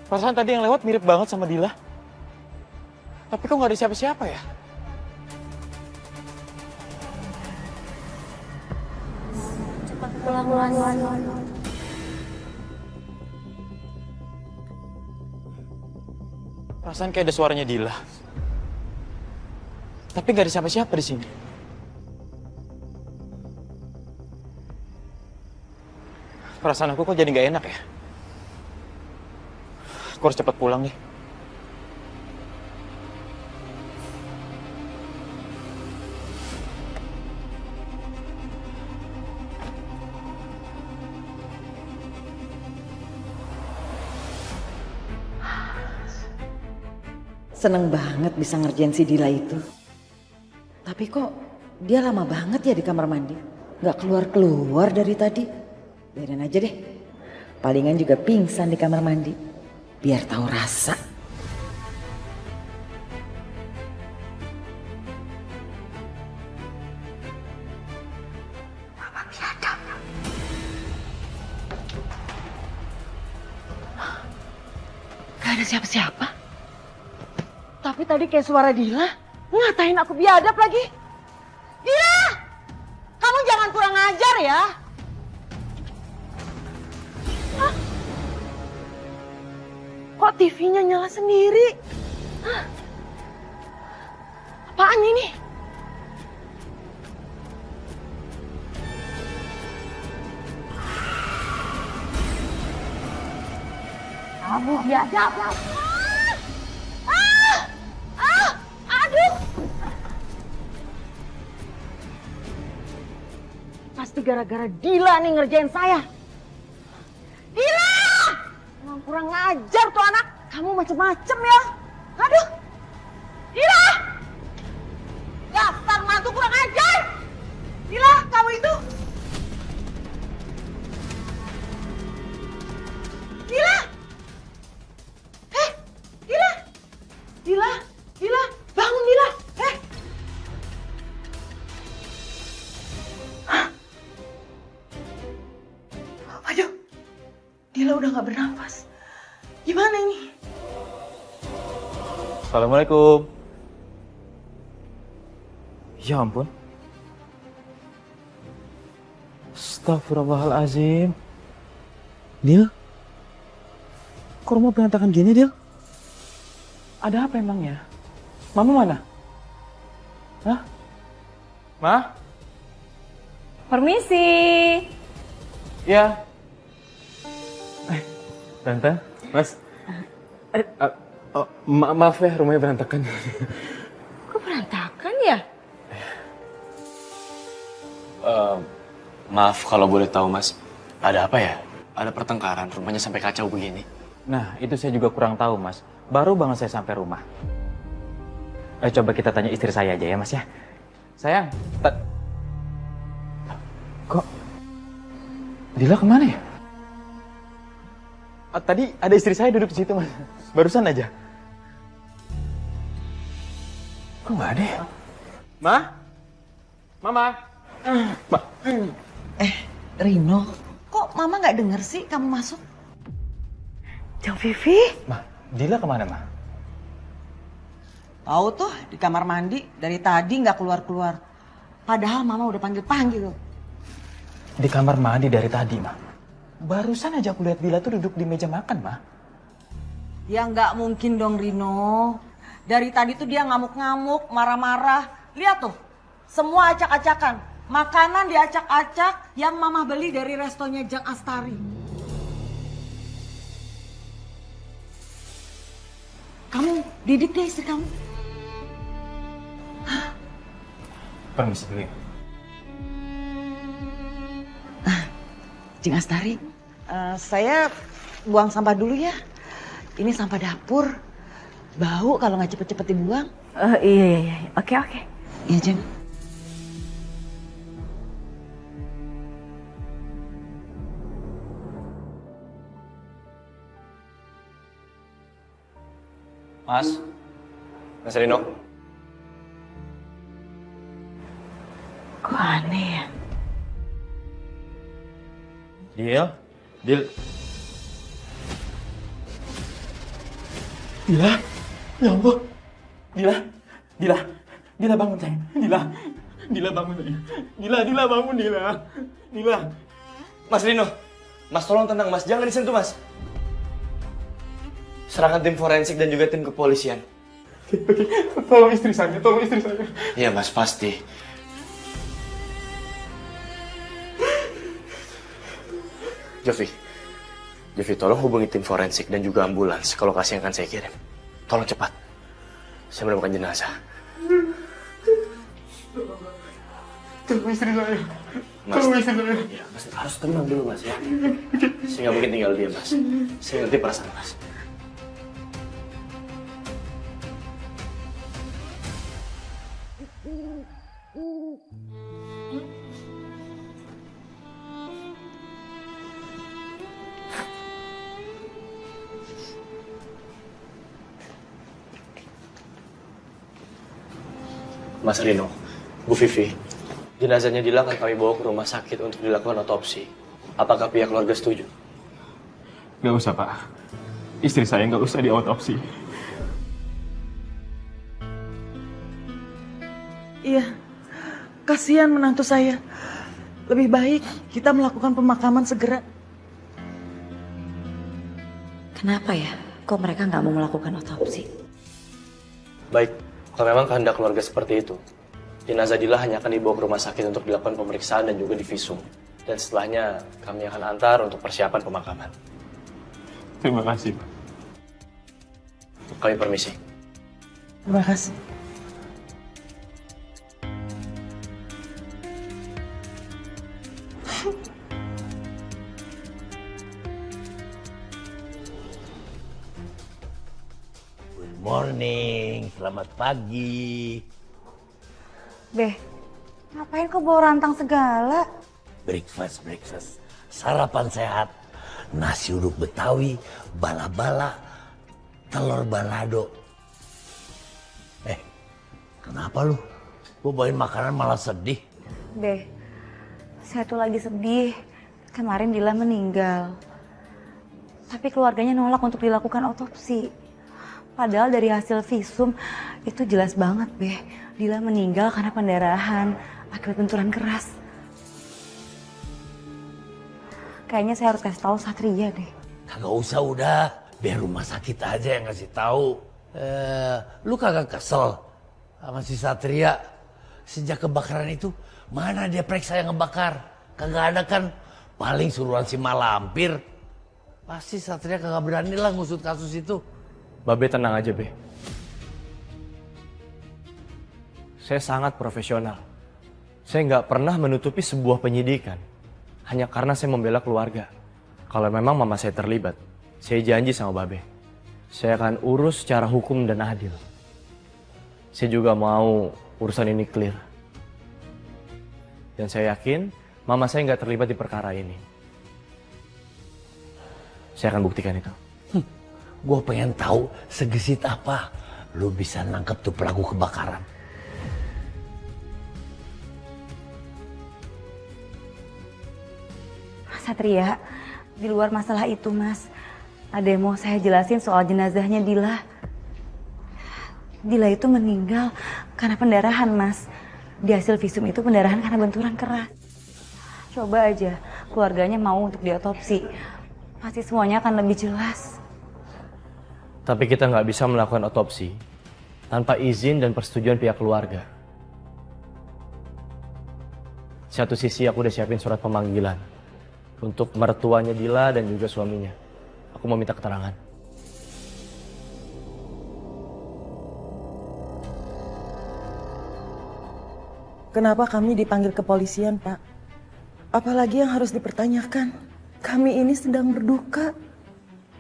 Perasaan tadi yang lewat mirip banget sama Dila. Tapi kok nggak ada siapa-siapa ya? Cepat pulang. Perasaan kayak ada suaranya Dila. Tapi gak ada siapa-siapa di sini. Perasaan aku kok jadi gak enak ya? Aku harus cepat pulang deh. Seneng banget bisa ngerjain si Dila itu. Tapi kok dia lama banget ya di kamar mandi. Gak keluar-keluar dari tadi. Biarin aja deh. Palingan juga pingsan di kamar mandi. Biar tahu rasa. Mama biadab. Gak ada siapa-siapa. Tapi tadi kayak suara Dila, ngatain aku biadab lagi. Dila! Kamu jangan kurang ajar ya. Hah? Kok TV-nya nyala sendiri? Hah? Apaan ini? Kamu biadab. Pasti gara-gara Dila nih ngerjain saya. Dila! Emang kurang ngajar tuh anak. Kamu macem-macem ya. Aduh. Dila! Dasar mantu kurang ajar. Dila, kamu itu. Dila! Dila! Dila! Dila! Bangun Dila! Aduh, Dila udah gak bernafas. Gimana ini? Assalamualaikum. Ya ampun. Astagfirullahaladzim. Dil? Kok rumah berantakan gini, Dil? Ada apa emangnya? Mama mana? Hah? Ma? Permisi. Ya. Tante, Mas. Maaf ya, rumahnya berantakan. Kok berantakan ya? Maaf kalau boleh tahu Mas, ada apa ya? Ada pertengkaran, rumahnya sampai kacau begini. Nah, itu saya juga kurang tahu, Mas. Baru banget saya sampai rumah. Coba kita tanya istri saya aja ya, Mas ya. Sayang, kok Dila kemana ya? Tadi ada istri saya duduk di situ, Mas. Barusan aja. Kok nggak ada ya? Ma? Mama? Rino, kok Mama nggak denger sih kamu masuk? Jang Vivi? Ma, Dila kemana, Ma? Tahu tuh di kamar mandi dari tadi nggak keluar-keluar. Padahal Mama udah panggil-panggil. Di kamar mandi dari tadi, Ma. Barusan aja aku lihat Dila tuh duduk di meja makan, Ma. Ya nggak mungkin dong, Rino. Dari tadi tuh dia ngamuk-ngamuk, marah-marah. Lihat tuh, semua acak-acakan. Makanan diacak-acak yang Mama beli dari restonya Jang Astari. Kamu didik deh istri kamu. Permisi dulu ya. Jeng Astari, saya buang sampah dulu ya. Ini sampah dapur. Bau kalau nggak cepet-cepet dibuang. Iya. Oke. Iya, Jeng. Mas Rino. Kok aneh ya? Dila. Ya ampun. Dila bangun sayang. Dila bangun sayang. Dila bangun Dila. Mas Rino, Mas tolong tenang Mas, jangan disentuh Mas. Serahkan tim forensik dan juga tim kepolisian. Tolong istri saya, tolong istri saya. Iya mas, pasti. Jovi, tolong hubungi tim forensik dan juga ambulans ke lokasi yang akan saya kirim. Tolong cepat. Saya menemukan jenazah. Tolong istri saya. Mas, Tolong istri saya. ya, mas harus tenang dulu mas ya. Saya nggak mungkin tinggal diam mas. Saya ngerti perasaan mas. Mas Rino, Bu Vivi, jenazahnya Dila akan kami bawa ke rumah sakit untuk dilakukan otopsi. Apakah pihak keluarga setuju? Gak usah, Pak. Istri saya nggak usah diotopsi. Iya, kasihan menantu saya. Lebih baik kita melakukan pemakaman segera. Kenapa ya? Kok mereka nggak mau melakukan otopsi? Baik, kalau memang kehendak keluarga seperti itu, jenazah Dila hanya akan dibawa ke rumah sakit untuk dilakukan pemeriksaan dan juga divisum. Dan setelahnya kami akan antar untuk persiapan pemakaman. Terima kasih, Pak. Kami permisi. Terima kasih. Good morning, selamat pagi. Beh, ngapain kok bawa rantang segala? Breakfast. Sarapan sehat. Nasi uduk Betawi, bala-bala, telur balado. Kenapa lu? Gua bawain makanan malah sedih. Beh, saya tuh lagi sedih. Kemarin Dila meninggal. Tapi keluarganya nolak untuk dilakukan otopsi. Padahal dari hasil visum itu jelas banget, Beh. Dila meninggal karena pendarahan akibat benturan keras. Kayaknya saya harus kasih tahu Satria deh. Kagak usah udah, biar rumah sakit aja yang ngasih tahu. Lu kagak kesel sama si Satria? Sejak kebakaran itu, mana dia periksa yang ngebakar? Kagak ada kan? Paling suruhan si Malampir. Pasti Satria kagak berani lah ngusut kasus itu. Babe tenang aja, Be. Saya sangat profesional. Saya nggak pernah menutupi sebuah penyidikan. Hanya karena saya membela keluarga. Kalau memang mama saya terlibat, saya janji sama Babe. Saya akan urus secara hukum dan adil. Saya juga mau urusan ini clear. Dan saya yakin mama saya nggak terlibat di perkara ini. Saya akan buktikan itu. Gue pengen tahu segesit apa lu bisa nangkep tuh pelaku kebakaran. Satria, di luar masalah itu, Mas. Ada yang mau saya jelasin soal jenazahnya Dila. Dila itu meninggal karena pendarahan, Mas. Di hasil visum itu pendarahan karena benturan keras. Coba aja keluarganya mau untuk diotopsi. Pasti semuanya akan lebih jelas. Tapi kita nggak bisa melakukan otopsi tanpa izin dan persetujuan pihak keluarga. Satu sisi aku udah siapin surat pemanggilan untuk mertuanya Dila dan juga suaminya. Aku mau minta keterangan. Kenapa kami dipanggil kepolisian, Pak? Apalagi yang harus dipertanyakan? Kami ini sedang berduka.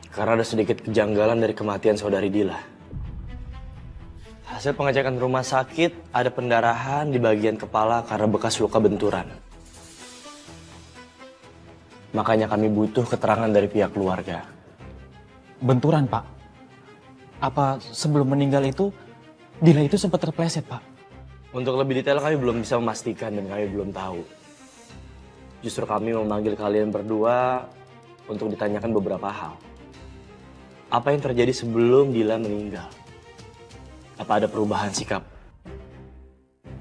Karena ada sedikit kejanggalan dari kematian saudari Dila. Hasil pengecekan rumah sakit, ada pendarahan di bagian kepala karena bekas luka benturan. Makanya kami butuh keterangan dari pihak keluarga. Benturan, Pak. Apa sebelum meninggal itu, Dila itu sempat terpleset, Pak? Untuk lebih detail kami belum bisa memastikan dan kami belum tahu. Justru kami memanggil kalian berdua untuk ditanyakan beberapa hal. Apa yang terjadi sebelum Dila meninggal? Apa ada perubahan sikap?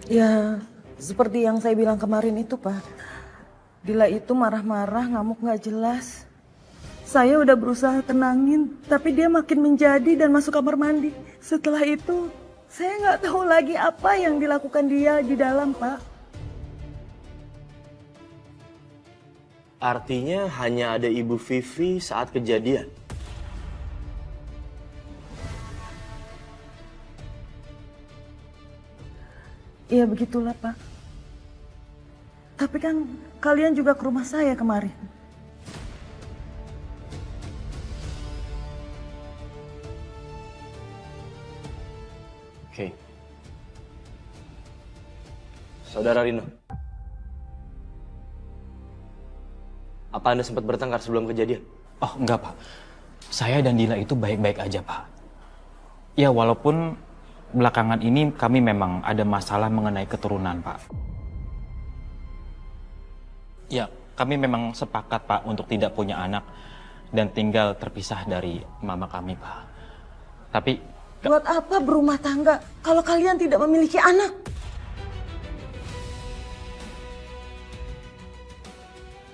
Ya, seperti yang saya bilang kemarin itu, Pak. Dila itu marah-marah, ngamuk nggak jelas. Saya udah berusaha tenangin, tapi dia makin menjadi dan masuk kamar mandi. Setelah itu, saya nggak tahu lagi apa yang dilakukan dia di dalam, Pak. Artinya hanya ada Ibu Vivi saat kejadian. Iya begitulah, Pak. Tapi kan kalian juga ke rumah saya kemarin. Oke. Saudara Rino. Apa Anda sempat bertengkar sebelum kejadian? Oh, enggak, Pak. Saya dan Dila itu baik-baik aja, Pak. Ya, walaupun belakangan ini kami memang ada masalah mengenai keturunan, Pak. Ya, kami memang sepakat, Pak, untuk tidak punya anak dan tinggal terpisah dari mama kami, Pak. Tapi Buat apa berumah tangga kalau kalian tidak memiliki anak?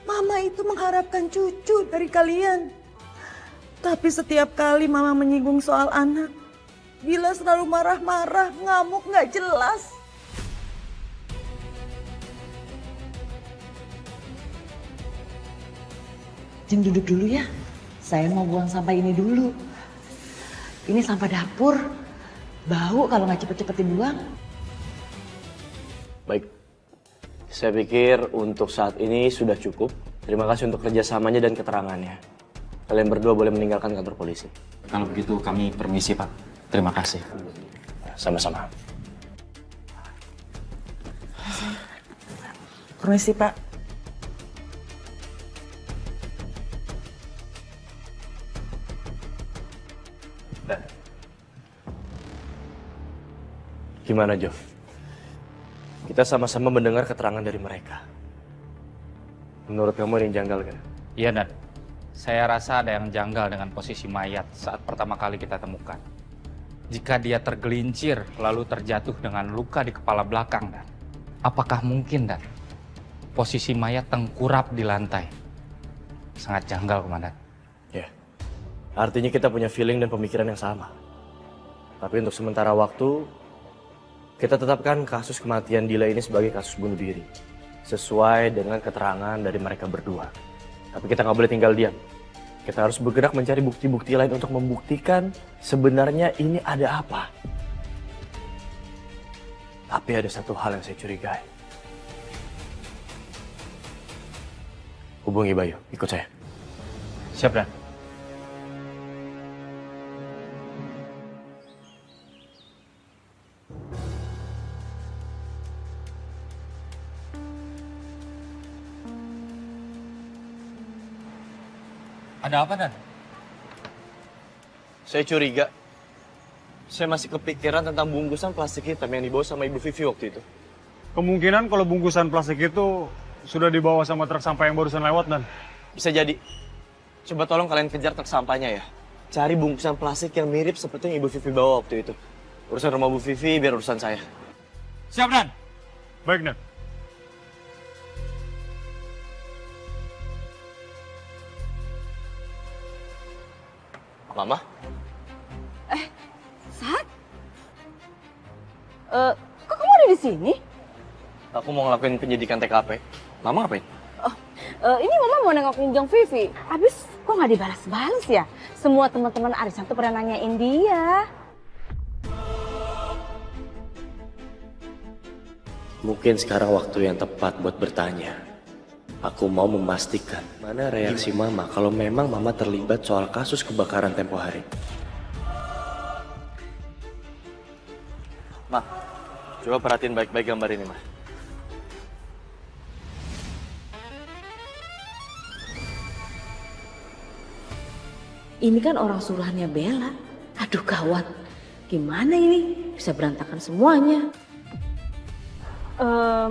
Mama itu mengharapkan cucu dari kalian. Tapi setiap kali Mama menyinggung soal anak, Dila selalu marah-marah, ngamuk nggak jelas. Jeng, duduk dulu ya. Saya mau buang sampah ini dulu. Ini sampah dapur. Bau kalau nggak cepet-cepet dibuang. Baik. Saya pikir untuk saat ini sudah cukup. Terima kasih untuk kerjasamanya dan keterangannya. Kalian berdua boleh meninggalkan kantor polisi. kalau begitu kami permisi, Pak. Terima kasih. Sama-sama. Permisi, Pak. Gimana, Jo? Kita sama-sama mendengar keterangan dari mereka. Menurut kamu ada yang janggal kan? Iya, Nat. Saya rasa ada yang janggal dengan posisi mayat saat pertama kali kita temukan. Jika dia tergelincir lalu terjatuh dengan luka di kepala belakang, Dan. Apakah mungkin, Dan? Posisi mayat tengkurap di lantai. Sangat janggal, Komandan. Ya. Artinya kita punya feeling dan pemikiran yang sama. Tapi untuk sementara waktu, kita tetapkan kasus kematian Dila ini sebagai kasus bunuh diri. Sesuai dengan keterangan dari mereka berdua. Tapi kita nggak boleh tinggal diam. Kita harus bergerak mencari bukti-bukti lain untuk membuktikan sebenarnya ini ada apa. Tapi ada satu hal yang saya curigai. Hubungi Bayu, ikut saya. Siap, Dan. Ada apa, Dan? Saya curiga. Saya masih kepikiran tentang bungkusan plastik hitam yang dibawa sama Ibu Vivi waktu itu. Kemungkinan kalau bungkusan plastik itu sudah dibawa sama truk sampah yang barusan lewat, Dan. Bisa jadi. Coba tolong kalian kejar truk sampahnya ya. Cari bungkusan plastik yang mirip seperti yang Ibu Vivi bawa waktu itu. Urusan rumah Bu Vivi biar urusan saya. Siap, Dan. Baik, Dan. Mama? Sat? Kok kamu ada di sini? Aku mau ngelakuin penyidikan TKP. Mama ngapain? Ini Mama mau nengokin Jong Vivi. Abis kok nggak dibalas-balas ya? Semua teman-teman arisan tuh pernah nanyain dia. Mungkin sekarang waktu yang tepat buat bertanya. Aku mau memastikan mana reaksi Mama kalau memang Mama terlibat soal kasus kebakaran tempo hari. Ma, coba perhatiin baik-baik gambar ini, Ma. Ini kan orang suruhannya Bella. Aduh gawat. Gimana ini? Bisa berantakan semuanya.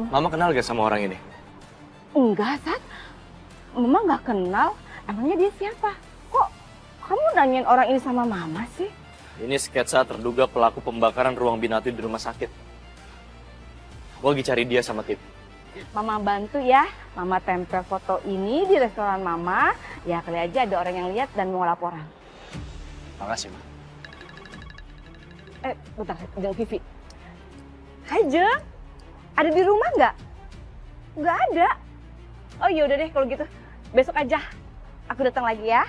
Mama kenal gak sama orang ini? Enggak, Sat. Mama nggak kenal. Emangnya dia siapa? Kok kamu nanyain orang ini sama Mama sih? Ini sketsa terduga pelaku pembakaran ruang binatu di rumah sakit. Gue lagi cari dia sama tim. Mama bantu ya. Mama tempel foto ini di restoran Mama. Ya kali aja ada orang yang lihat dan mau laporan. Makasih, Ma. Bentar, Jeng Vivi. Hai Jeng, ada di rumah nggak? Nggak ada. Oh iya udah deh kalau gitu. Besok aja aku datang lagi ya.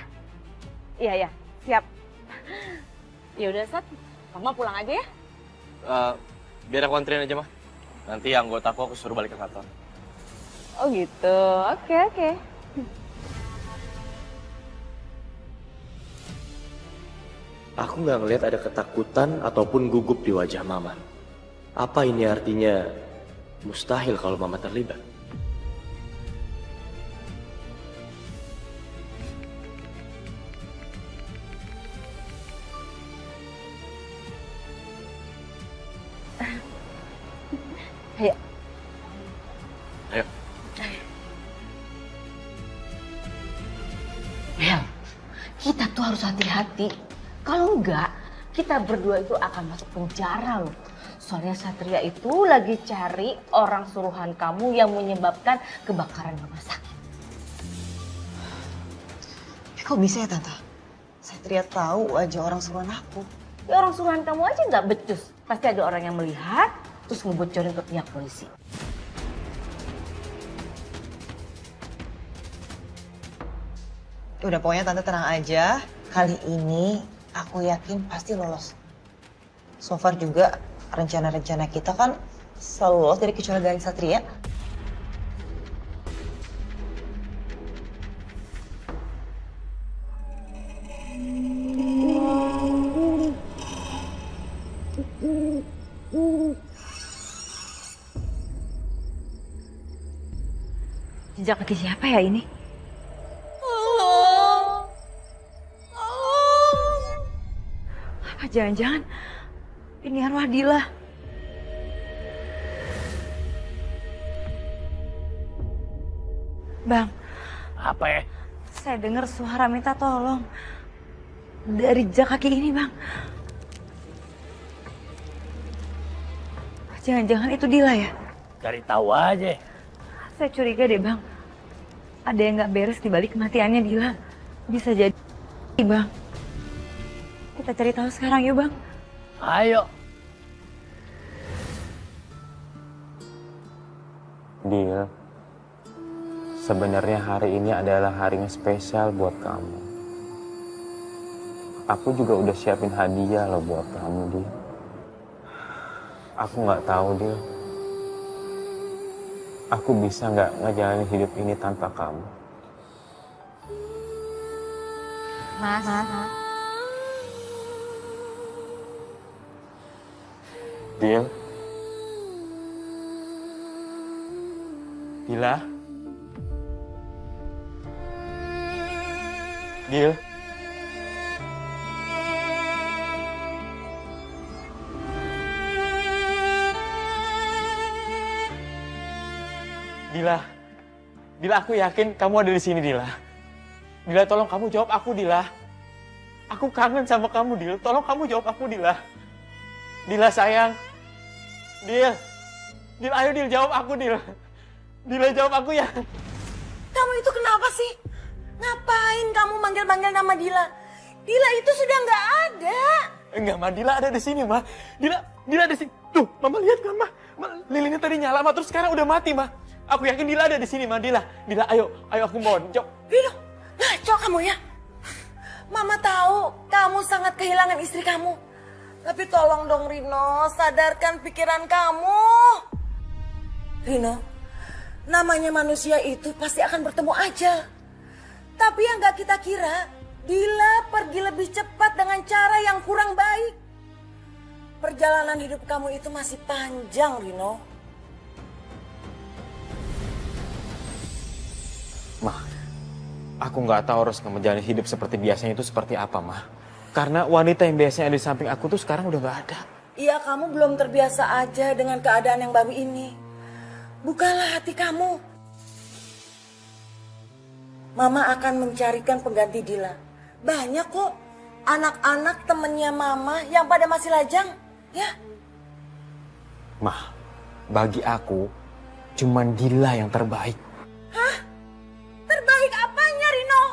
Iya, siap. Ya udah Sat, Mama pulang aja ya. Biar aku anterin aja, Ma. Nanti anggota aku suruh balik ke kantor. Oh gitu, oke. Aku nggak ngelihat ada ketakutan ataupun gugup di wajah Mama. Apa ini artinya mustahil kalau Mama terlibat? Ayo. Ayo. Bel, kita tuh harus hati-hati. Kalau enggak, kita berdua itu akan masuk penjara loh. Soalnya Satria itu lagi cari orang suruhan kamu yang menyebabkan kebakaran rumah sakit. Tapi kok bisa ya Tante? Satria tahu aja orang suruhan aku. Ya orang suruhan kamu aja nggak becus. Pasti ada orang yang melihat, terus ngebocorin ke pihak polisi. Udah pokoknya Tante tenang aja. Kali ini aku yakin pasti lolos. So far juga rencana-rencana kita kan selalu lolos dari kecurigaan Satria. Jejak kaki siapa ya ini? Apa jangan-jangan ini arwah Dila? Bang. Apa ya? Saya dengar suara minta tolong dari jejak kaki ini, Bang. Jangan-jangan itu Dila ya? Cari tahu aja. Saya curiga deh, Bang. Ada yang nggak beres di balik kematiannya Dila. Bisa jadi, Bang. Kita cari tahu sekarang yuk, Bang. Ayo. Dil, sebenarnya hari ini adalah hari yang spesial buat kamu. Aku juga udah siapin hadiah loh buat kamu, Dil. Aku nggak tahu, Dil. Aku bisa nggak ngejalanin hidup ini tanpa kamu. Mas. Dil. Dila. Dil. Dila. Dila, aku yakin kamu ada di sini, Dila. Dila, tolong kamu jawab aku, Dila. Aku kangen sama kamu, Dil. Tolong kamu jawab aku, Dila. Dila, sayang. Dil. Dil, ayo Dil, jawab aku, Dil. Dila, jawab aku ya. Kamu itu kenapa sih? Ngapain kamu manggil-manggil nama Dila? Dila itu sudah nggak ada. Enggak, Ma. Dila ada di sini, Ma. Dila ada di sini. Tuh, Mama lihat kan, Ma. Lilinnya tadi nyala, Ma. Terus sekarang udah mati, Ma. Aku yakin Dila ada di sini, Ma. Dila, ayo aku mohon. Rino, ngaco kamu ya. Mama tahu kamu sangat kehilangan istri kamu. Tapi tolong dong Rino, sadarkan pikiran kamu. Rino, namanya manusia itu pasti akan bertemu aja. Tapi yang gak kita kira, Dila pergi lebih cepat dengan cara yang kurang baik. Perjalanan hidup kamu itu masih panjang, Rino. Ma, aku nggak tahu harus menjalani hidup seperti biasanya itu seperti apa, Ma. Karena wanita yang biasanya ada di samping aku tuh sekarang udah nggak ada. Iya, kamu belum terbiasa aja dengan keadaan yang baru ini. Bukalah hati kamu. Mama akan mencarikan pengganti Dila. Banyak kok anak-anak temennya Mama yang pada masih lajang, ya. Ma, bagi aku, Cuman Dila yang terbaik. Hah? Terbaik apanya Rino?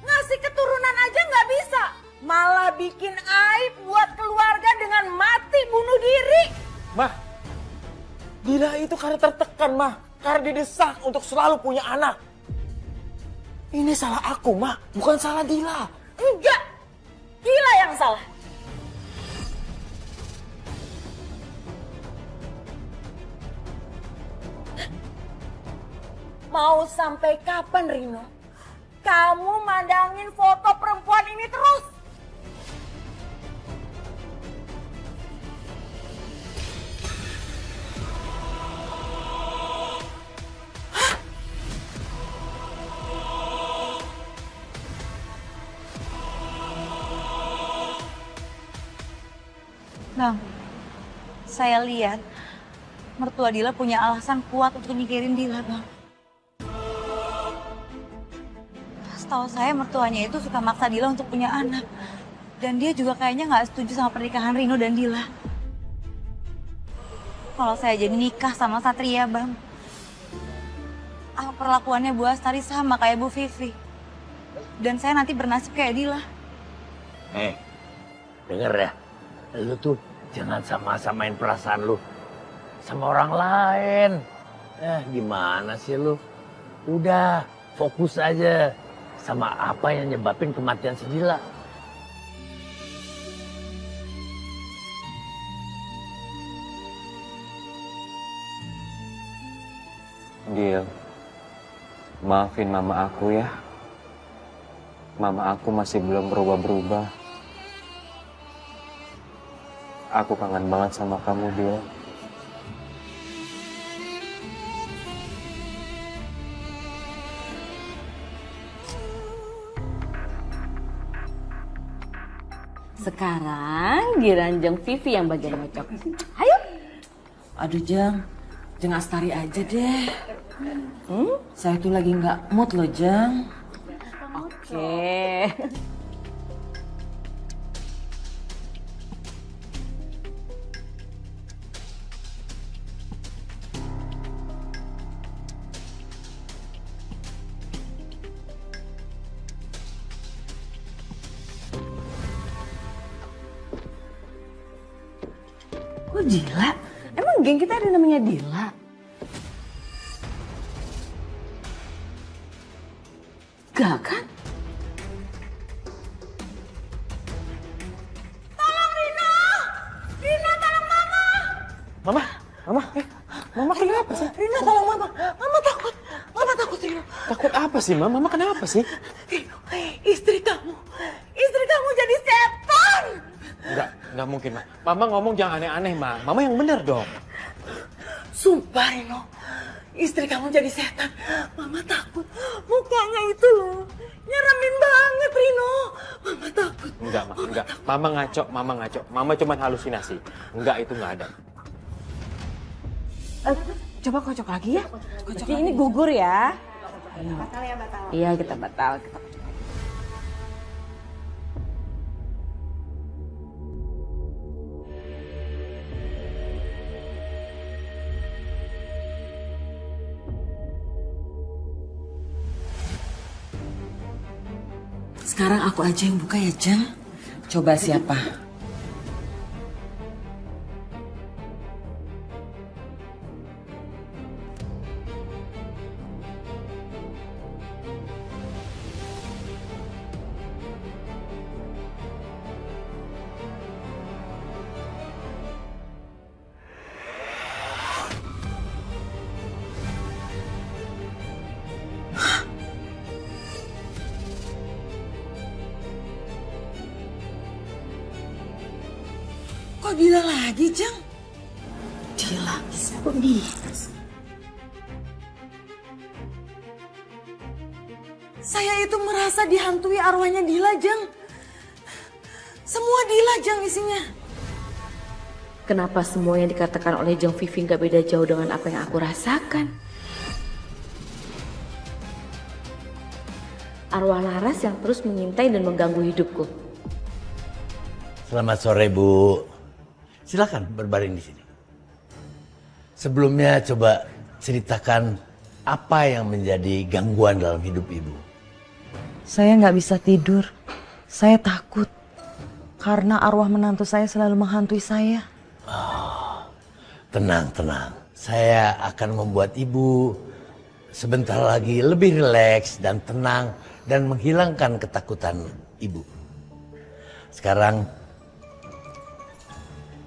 Ngasih keturunan aja nggak bisa. Malah bikin aib buat keluarga dengan mati bunuh diri. Mah, Dila itu karena tertekan, Mah. Karena didesak untuk selalu punya anak. Ini salah aku, Mah. Bukan salah Dila. Enggak. Dila yang salah. Mau sampai kapan Rino? Kamu mandangin foto perempuan ini terus? Bang, saya lihat mertua Dila punya alasan kuat untuk nyingkirin Dila, Bang. Setahu saya mertuanya itu suka maksa Dila untuk punya anak. Dan dia juga kayaknya nggak setuju sama pernikahan Rino dan Dila. Kalau saya jadi nikah sama Satria, Bang, apa perlakuannya Bu Astari sama kayak Bu Vivi? Dan saya nanti bernasib kayak Dila. Denger ya, lu tuh jangan sama-samain perasaan lu sama orang lain. Gimana sih lu? Udah, fokus aja sama apa yang nyebabin kematian si Dila. Gil, maafin mama aku ya. Mama aku masih belum berubah-berubah. Aku kangen banget sama kamu, Gil. Sekarang giliran Jeng Vivi yang bagian ngocok. Ayo. Aduh Jeng, Jeng Astari aja deh. Saya tuh lagi nggak mood loh Jeng. Oke. Kok Dila? Emang geng kita ada namanya Dila? Gak kan? Tolong Rino! Rino tolong Mama! Mama kenapa sih? Rino tolong Mama! Mama takut! Mama takut Rino! Takut apa sih, Mama? Mama kenapa sih? Rino, istri kamu jadi setan! Enggak mungkin, Ma. Mama ngomong jangan aneh-aneh, Ma. Mama yang benar dong. Sumpah Rino, istri kamu jadi setan. Mama takut. Mukanya itu loh, nyeremin banget Rino. Mama takut. Enggak, Ma. Enggak. Mama ngaco. Mama cuma halusinasi. Enggak, itu enggak ada. Coba kocok lagi ya. Berarti ini gugur ya. Batal ya, batal. Iya, kita batal. Sekarang aku aja yang buka ya Jeng. Coba siapa? Kok Dila lagi, Jeng? Dila, kok Dila? Saya itu merasa dihantui arwahnya Dila, Jeng. Semua Dila, Jeng, isinya. Kenapa semua yang dikatakan oleh Jeng Vivi gak beda jauh dengan apa yang aku rasakan? Arwah Laras yang terus mengintai dan mengganggu hidupku. Selamat sore, Bu. Silakan berbaring di sini. Sebelumnya coba ceritakan apa yang menjadi gangguan dalam hidup ibu. Saya nggak bisa tidur. Saya takut. Karena arwah menantu saya selalu menghantui saya. Tenang, tenang. Saya akan membuat ibu sebentar lagi lebih rileks dan tenang dan menghilangkan ketakutan ibu. Sekarang,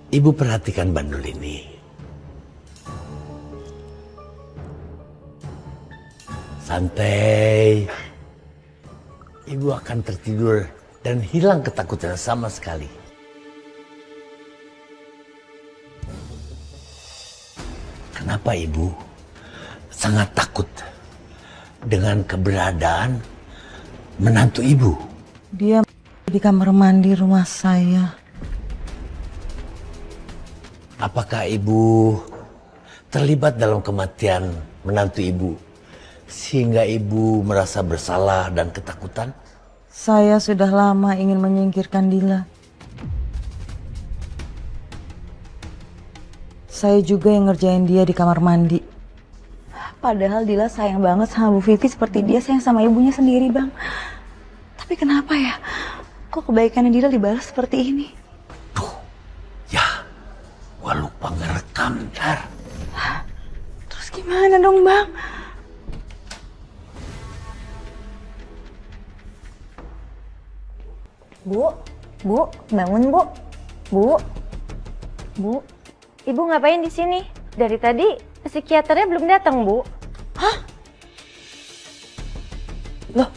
ibu perhatikan bandul ini. Santai. Ibu akan tertidur dan hilang ketakutan sama sekali. Kenapa ibu sangat takut dengan keberadaan menantu ibu? Dia di kamar mandi rumah saya. Apakah ibu terlibat dalam kematian menantu ibu sehingga ibu merasa bersalah dan ketakutan? Saya sudah lama ingin menyingkirkan Dila. Saya juga yang ngerjain dia di kamar mandi. Padahal Dila sayang banget sama Bu Vivi seperti dia sayang sama ibunya sendiri, Bang. Tapi kenapa ya? Kok kebaikannya Dila dibalas seperti ini? Gua lupa ngerekam, Dar. Terus gimana dong, Bang? Bu, bangun Bu. Bu, Ibu ngapain di sini? Dari tadi psikiaternya belum datang, Bu. Hah? Loh,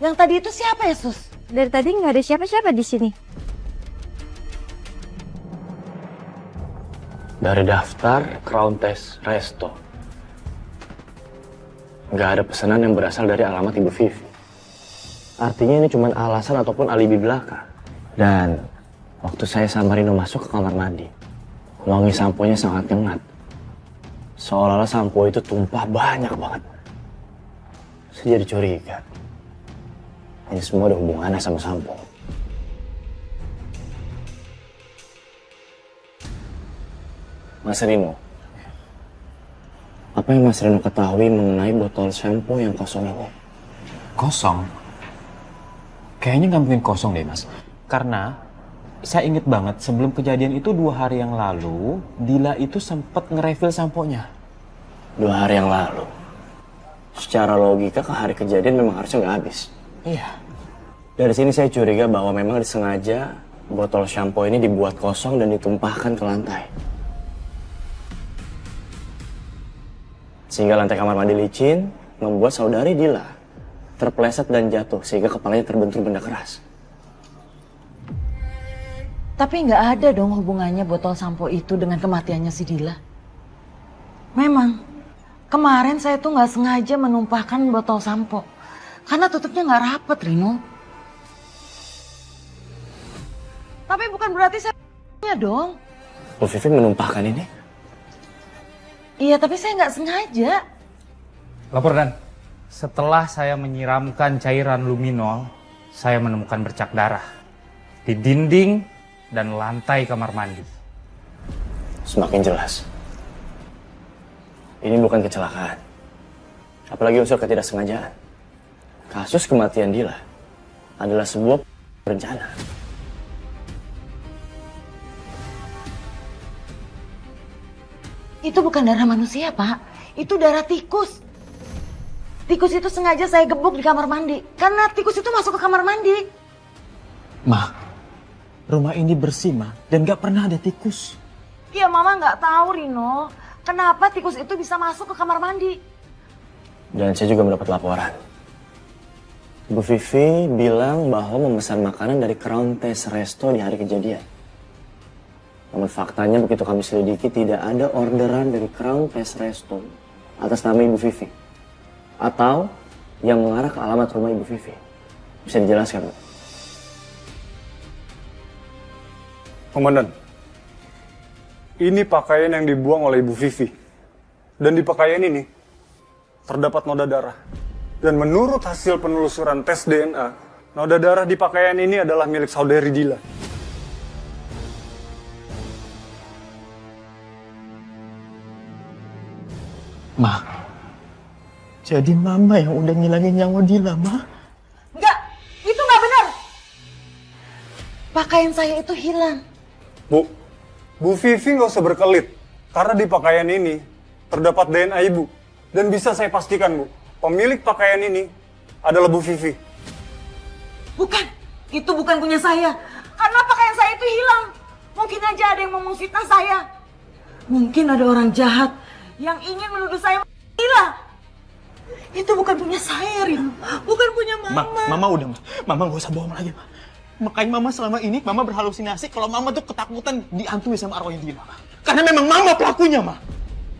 yang tadi itu siapa ya, Sus? Dari tadi nggak ada siapa-siapa di sini. Dari daftar Countess Resto, nggak ada pesanan yang berasal dari alamat Ibu Vivi. Artinya ini cuma alasan ataupun alibi belaka. Dan waktu saya sama Rino masuk ke kamar mandi, wangi sampo-nya sangat nyengat. Seolah-olah sampo itu tumpah banyak banget. Saya jadi curiga. Ini semua ada hubungannya sama sampo. Mas Rino, apa yang Mas Rino ketahui mengenai botol shampoo yang kosong ini? Kosong? Kayaknya nggak mungkin kosong deh, Mas. Karena saya inget banget sebelum kejadian itu 2 hari yang lalu, Dila itu sempat nge-refill samponya. 2 hari yang lalu? Secara logika ke hari kejadian memang harusnya nggak habis. Iya. Dari sini saya curiga bahwa memang disengaja botol shampoo ini dibuat kosong dan ditumpahkan ke lantai. Sehingga lantai kamar mandi licin membuat saudari Dila terpeleset dan jatuh sehingga kepalanya terbentur benda keras. Tapi nggak ada dong hubungannya botol sampo itu dengan kematiannya si Dila. Memang, kemarin saya tuh nggak sengaja menumpahkan botol sampo. Karena tutupnya nggak rapet, Rino. Tapi bukan berarti saya dong. Bu Vivi menumpahkan ini? Iya, tapi saya nggak sengaja. Lapor Dan. Setelah saya menyiramkan cairan luminol, saya menemukan bercak darah di dinding dan lantai kamar mandi. Semakin jelas. Ini bukan kecelakaan. Apalagi unsur ketidaksengajaan. Kasus kematian Dila adalah sebuah rencana. Itu bukan darah manusia, Pak. Itu darah tikus. Tikus itu sengaja saya gebuk di kamar mandi. Karena tikus itu masuk ke kamar mandi. Ma, rumah ini bersih, Ma. Dan gak pernah ada tikus. Iya, Mama nggak tahu, Rino. Kenapa tikus itu bisa masuk ke kamar mandi? Dan saya juga mendapat laporan. Bu Vivi bilang bahwa memesan makanan dari Countess Resto di hari kejadian. Namun faktanya begitu kami selidiki tidak ada orderan dari Countess Resto atas nama Ibu Vivi. Atau yang mengarah ke alamat rumah Ibu Vivi. Bisa dijelaskan, Pak? Komandan, ini pakaian yang dibuang oleh Ibu Vivi. Dan di pakaian ini terdapat noda darah. Dan menurut hasil penelusuran tes DNA, noda darah di pakaian ini adalah milik saudari Dila. Ma, jadi mama yang udah ngilangin nyawa Dila, Ma. Enggak, itu nggak benar. Pakaian saya itu hilang. Bu Vivi nggak usah berkelit. Karena di pakaian ini terdapat DNA Ibu. Dan bisa saya pastikan, Bu, pemilik pakaian ini adalah Bu Vivi. Bukan, itu bukan punya saya. Karena pakaian saya itu hilang. Mungkin aja ada yang mau memfitnah saya. Mungkin ada orang jahat yang ingin menuduh saya gila. Itu bukan punya saya, Rin. Bukan punya Mama. Mama udah, Ma. Mama gak usah bohong lagi, Ma. Makanya Mama selama ini, Mama berhalusinasi kalau Mama tuh ketakutan dihantui sama arwahnya Dila, Ma. Karena memang Mama pelakunya, Ma.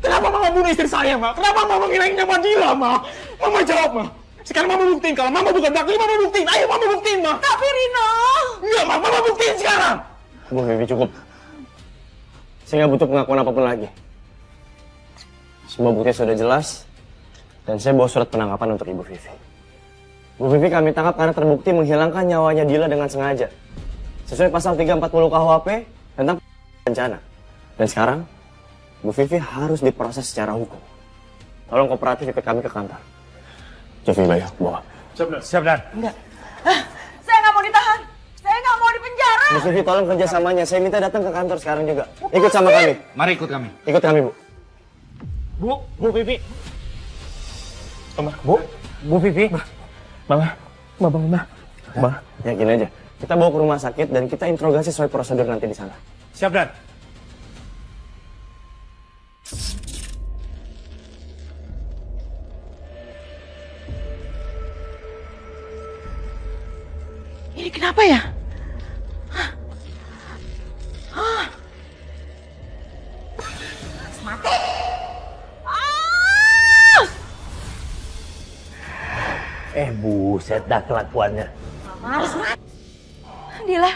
Kenapa Mama bunuh istri saya, Ma? Kenapa Mama ngilangin nyawa Dila, Ma? Mama jawab, Ma. Sekarang Mama buktiin kalau Mama bukan pelakunya, Mama buktiin. Ayo Mama buktiin, Ma. Tapi Rino. Enggak, Ma. Mama buktiin sekarang. Bu Vivi, cukup. Saya nggak butuh pengakuan apapun lagi. Semua bukti sudah jelas, dan saya bawa surat penangkapan untuk Ibu Vivi. Bu Vivi kami tangkap karena terbukti menghilangkan nyawanya Dila dengan sengaja. Sesuai pasal 340 KUHP tentang bencana. Dan sekarang, Bu Vivi harus diproses secara hukum. Tolong kooperatif ikut kami ke kantor. Jovi, Bayo, bawa. Siap, Dan. Enggak. Saya nggak mau ditahan. Saya nggak mau dipenjara. Bu Vivi, tolong kerjasamanya. Saya minta datang ke kantor sekarang juga. Ikut sama kami. Mari ikut kami. Ikut kami, Bu. Bu Vivi. Bu Vivi. Mama. Yakin aja. Kita bawa ke rumah sakit dan kita interogasi sesuai prosedur nanti di sana. Siap, Dan. Ini kenapa ya? Mati. Buset dah kelakuannya. Mama harus mati. Dila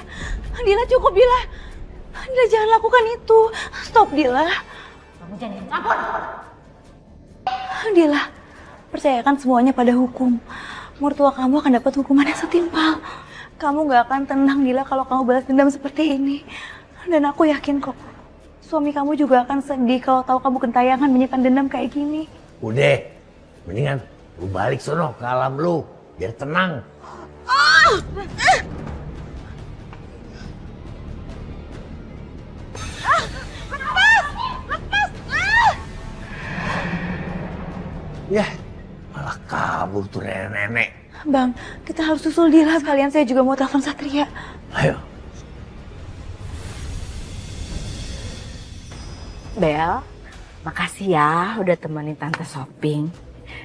cukup Dila. Dila jangan lakukan itu. Stop Dila. Kamu jangan campur. Dila, percayakan semuanya pada hukum. Mertua kamu akan dapat hukuman yang setimpal. Kamu gak akan tenang Dila kalau kamu balas dendam seperti ini. Dan aku yakin kok, suami kamu juga akan sedih kalau tahu kamu gentayangan menyimpan dendam kayak gini. Udah, mendingan lu balik sono ke alam lu, biar tenang. Ya, malah kabur tuh nenek-nenek. Bang, kita harus susul Dila. Sekalian saya juga mau telepon Satria. Ayo. Bel, makasih ya udah temenin Tante shopping.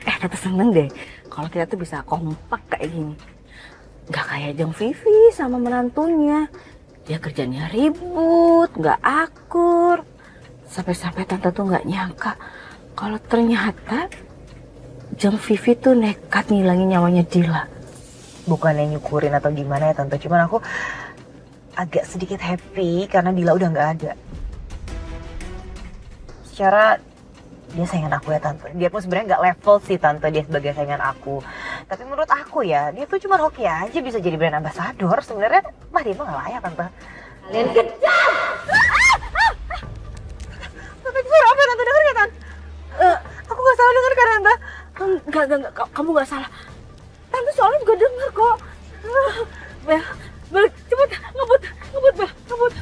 Tante seneng deh kalau kita tuh bisa kompak kayak gini. Gak kayak Jeng Vivi sama menantunya. Dia kerjanya ribut, gak akur. Sampai-sampai Tante tuh gak nyangka kalau ternyata Jeng Vivi tuh nekat ngilangin nyawanya Dila. Bukannya nyukurin atau gimana ya Tante, cuman aku agak sedikit happy karena Dila udah nggak ada. Secara dia saingan aku ya Tante. Dia pun sebenarnya nggak level sih Tante dia sebagai saingan aku. Tapi menurut aku ya dia tuh cuma hoki aja bisa jadi brand ambassador. Sebenarnya mah dia mah nggak layak Tante. Kalian kejam! Tante suara apa Tante denger ya Tante? Aku nggak salah denger kan Tante? Enggak, kamu gak salah. Tante soalnya juga denger kok. Bel, cepet, ngebut, Bel, ngebut.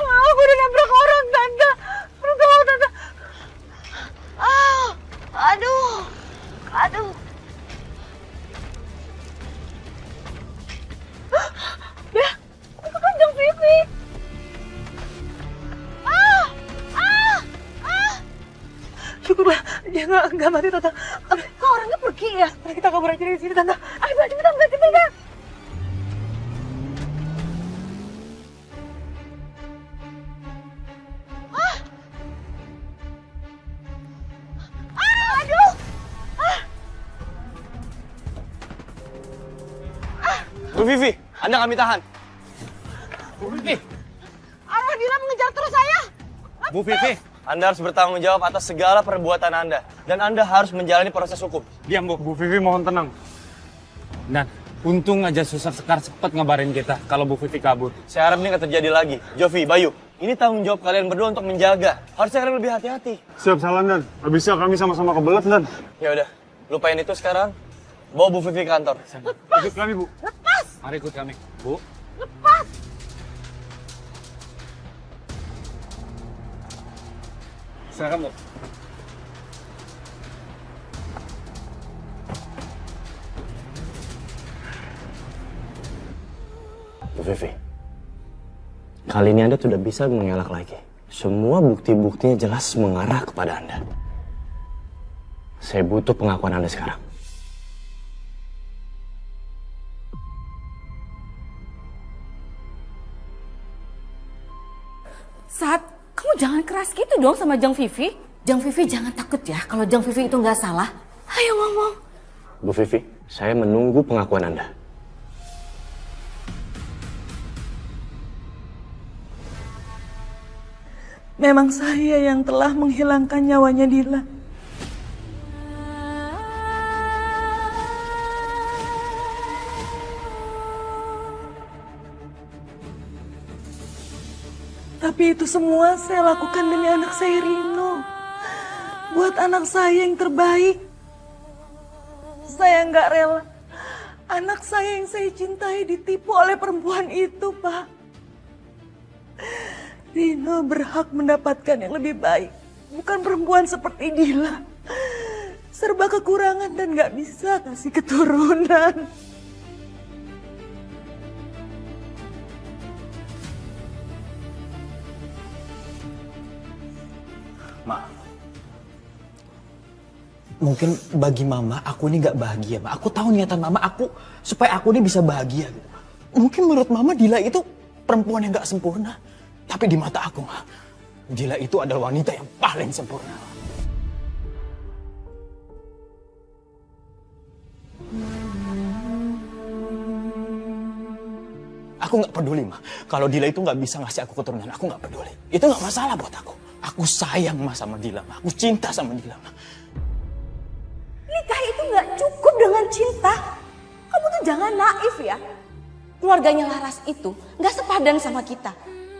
Aku udah nabrak orang Tante. Tolong Tante. Aduh. Ya, itu kan Jeng Vivi. Syukurlah dia nggak mati Tante. Kok orangnya pergi ya? Kita kabur aja dari sini Tante. Ayo cepetan. Bu Vivi, Anda kami tahan. Bu Vivi. Arwah Dila mengejar terus saya. Bu Vivi, Anda harus bertanggung jawab atas segala perbuatan Anda. Dan Anda harus menjalani proses hukum. Diam, Bu. Bu Vivi mohon tenang. Dan untung aja Suster Sekar cepat ngabarin kita kalau Bu Vivi kabur. Saya harap ini nggak terjadi lagi. Jovi, Bayu, ini tanggung jawab kalian berdua untuk menjaga. Harusnya kalian lebih hati-hati. Siap, salam, Dan. Habisnya kami sama-sama kebelet, Dan. Ya udah, lupain itu sekarang. Bawa Bu Vivi ke kantor. Ikut kami, Bu. Lepas. Mari ikut kami. Bu. Lepas. Silakan, Bu. Bu Vivi, kali ini Anda tidak bisa mengelak lagi. Semua bukti-buktinya jelas mengarah kepada Anda. Saya butuh pengakuan Anda sekarang. Sat, kamu jangan keras gitu dong sama Jang Vivi. Jang Vivi jangan takut ya kalau Jang Vivi itu nggak salah. Ayo ngomong. Bu Vivi, saya menunggu pengakuan Anda. Memang saya yang telah menghilangkan nyawanya Dila. Tapi itu semua saya lakukan demi anak saya Rino. Buat anak saya yang terbaik. Saya nggak rela anak saya yang saya cintai ditipu oleh perempuan itu, Pak. Rino berhak mendapatkan yang lebih baik. Bukan perempuan seperti Dila. Serba kekurangan dan nggak bisa kasih keturunan. Ma, mungkin bagi Mama aku ini nggak bahagia, Ma. Aku tahu niatan Mama supaya aku ini bisa bahagia. Gitu. Mungkin menurut Mama Dila itu perempuan yang nggak sempurna, tapi di mata aku, Ma, Dila itu adalah wanita yang paling sempurna. Aku nggak peduli, Ma. Kalau Dila itu nggak bisa ngasih aku keturunan, aku nggak peduli. Itu nggak masalah buat aku. Aku sayang, Ma, sama Dila, Ma. Aku cinta sama Dila, Ma. Nikah itu nggak cukup dengan cinta. Kamu tuh jangan naif ya. Keluarganya Laras itu nggak sepadan sama kita.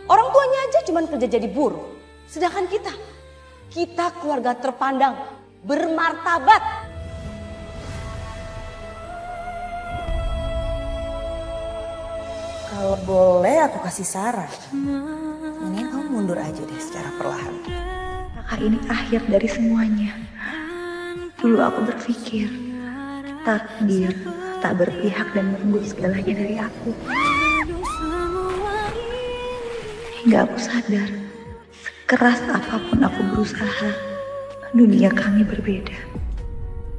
Orang tuanya aja cuma kerja jadi buruh. Sedangkan kita keluarga terpandang, bermartabat. Kalau boleh aku kasih saran. Mending kamu mundur aja deh secara perlahan. Apakah ini akhir dari semuanya? Dulu aku berpikir takdir tak berpihak dan merenggut segalanya dari aku. Hingga aku sadar, sekeras apapun aku berusaha, dunia kami berbeda.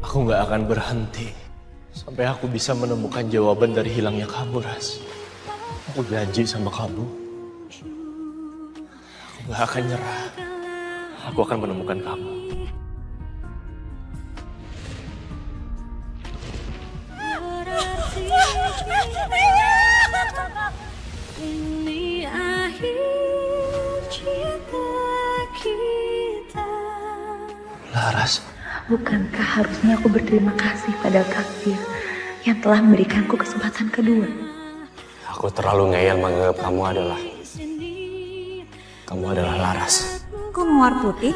Aku nggak akan berhenti sampai aku bisa menemukan jawaban dari hilangnya kamu, Ras. Aku janji sama kamu, aku nggak akan nyerah. Aku akan menemukan kamu. Ini akhir cinta kita. Laras. Bukankah harusnya aku berterima kasih pada takdir yang telah memberikanku kesempatan kedua? Aku terlalu ngeyel menganggap kamu adalah Laras. Kok mawar putih?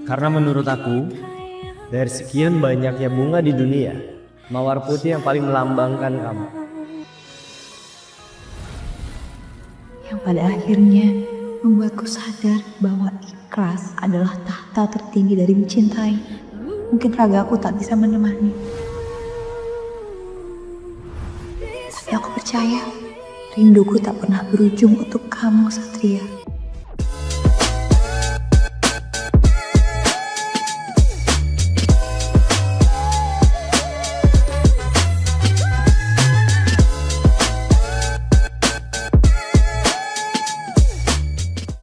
Karena menurut aku, dari sekian banyaknya bunga di dunia, mawar putih yang paling melambangkan kamu. Yang pada akhirnya membuatku sadar bahwa ikhlas adalah tahta tertinggi dari mencintai. Mungkin raga aku tak bisa menemani. Tapi aku percaya, rinduku tak pernah berujung untuk kamu, Satria.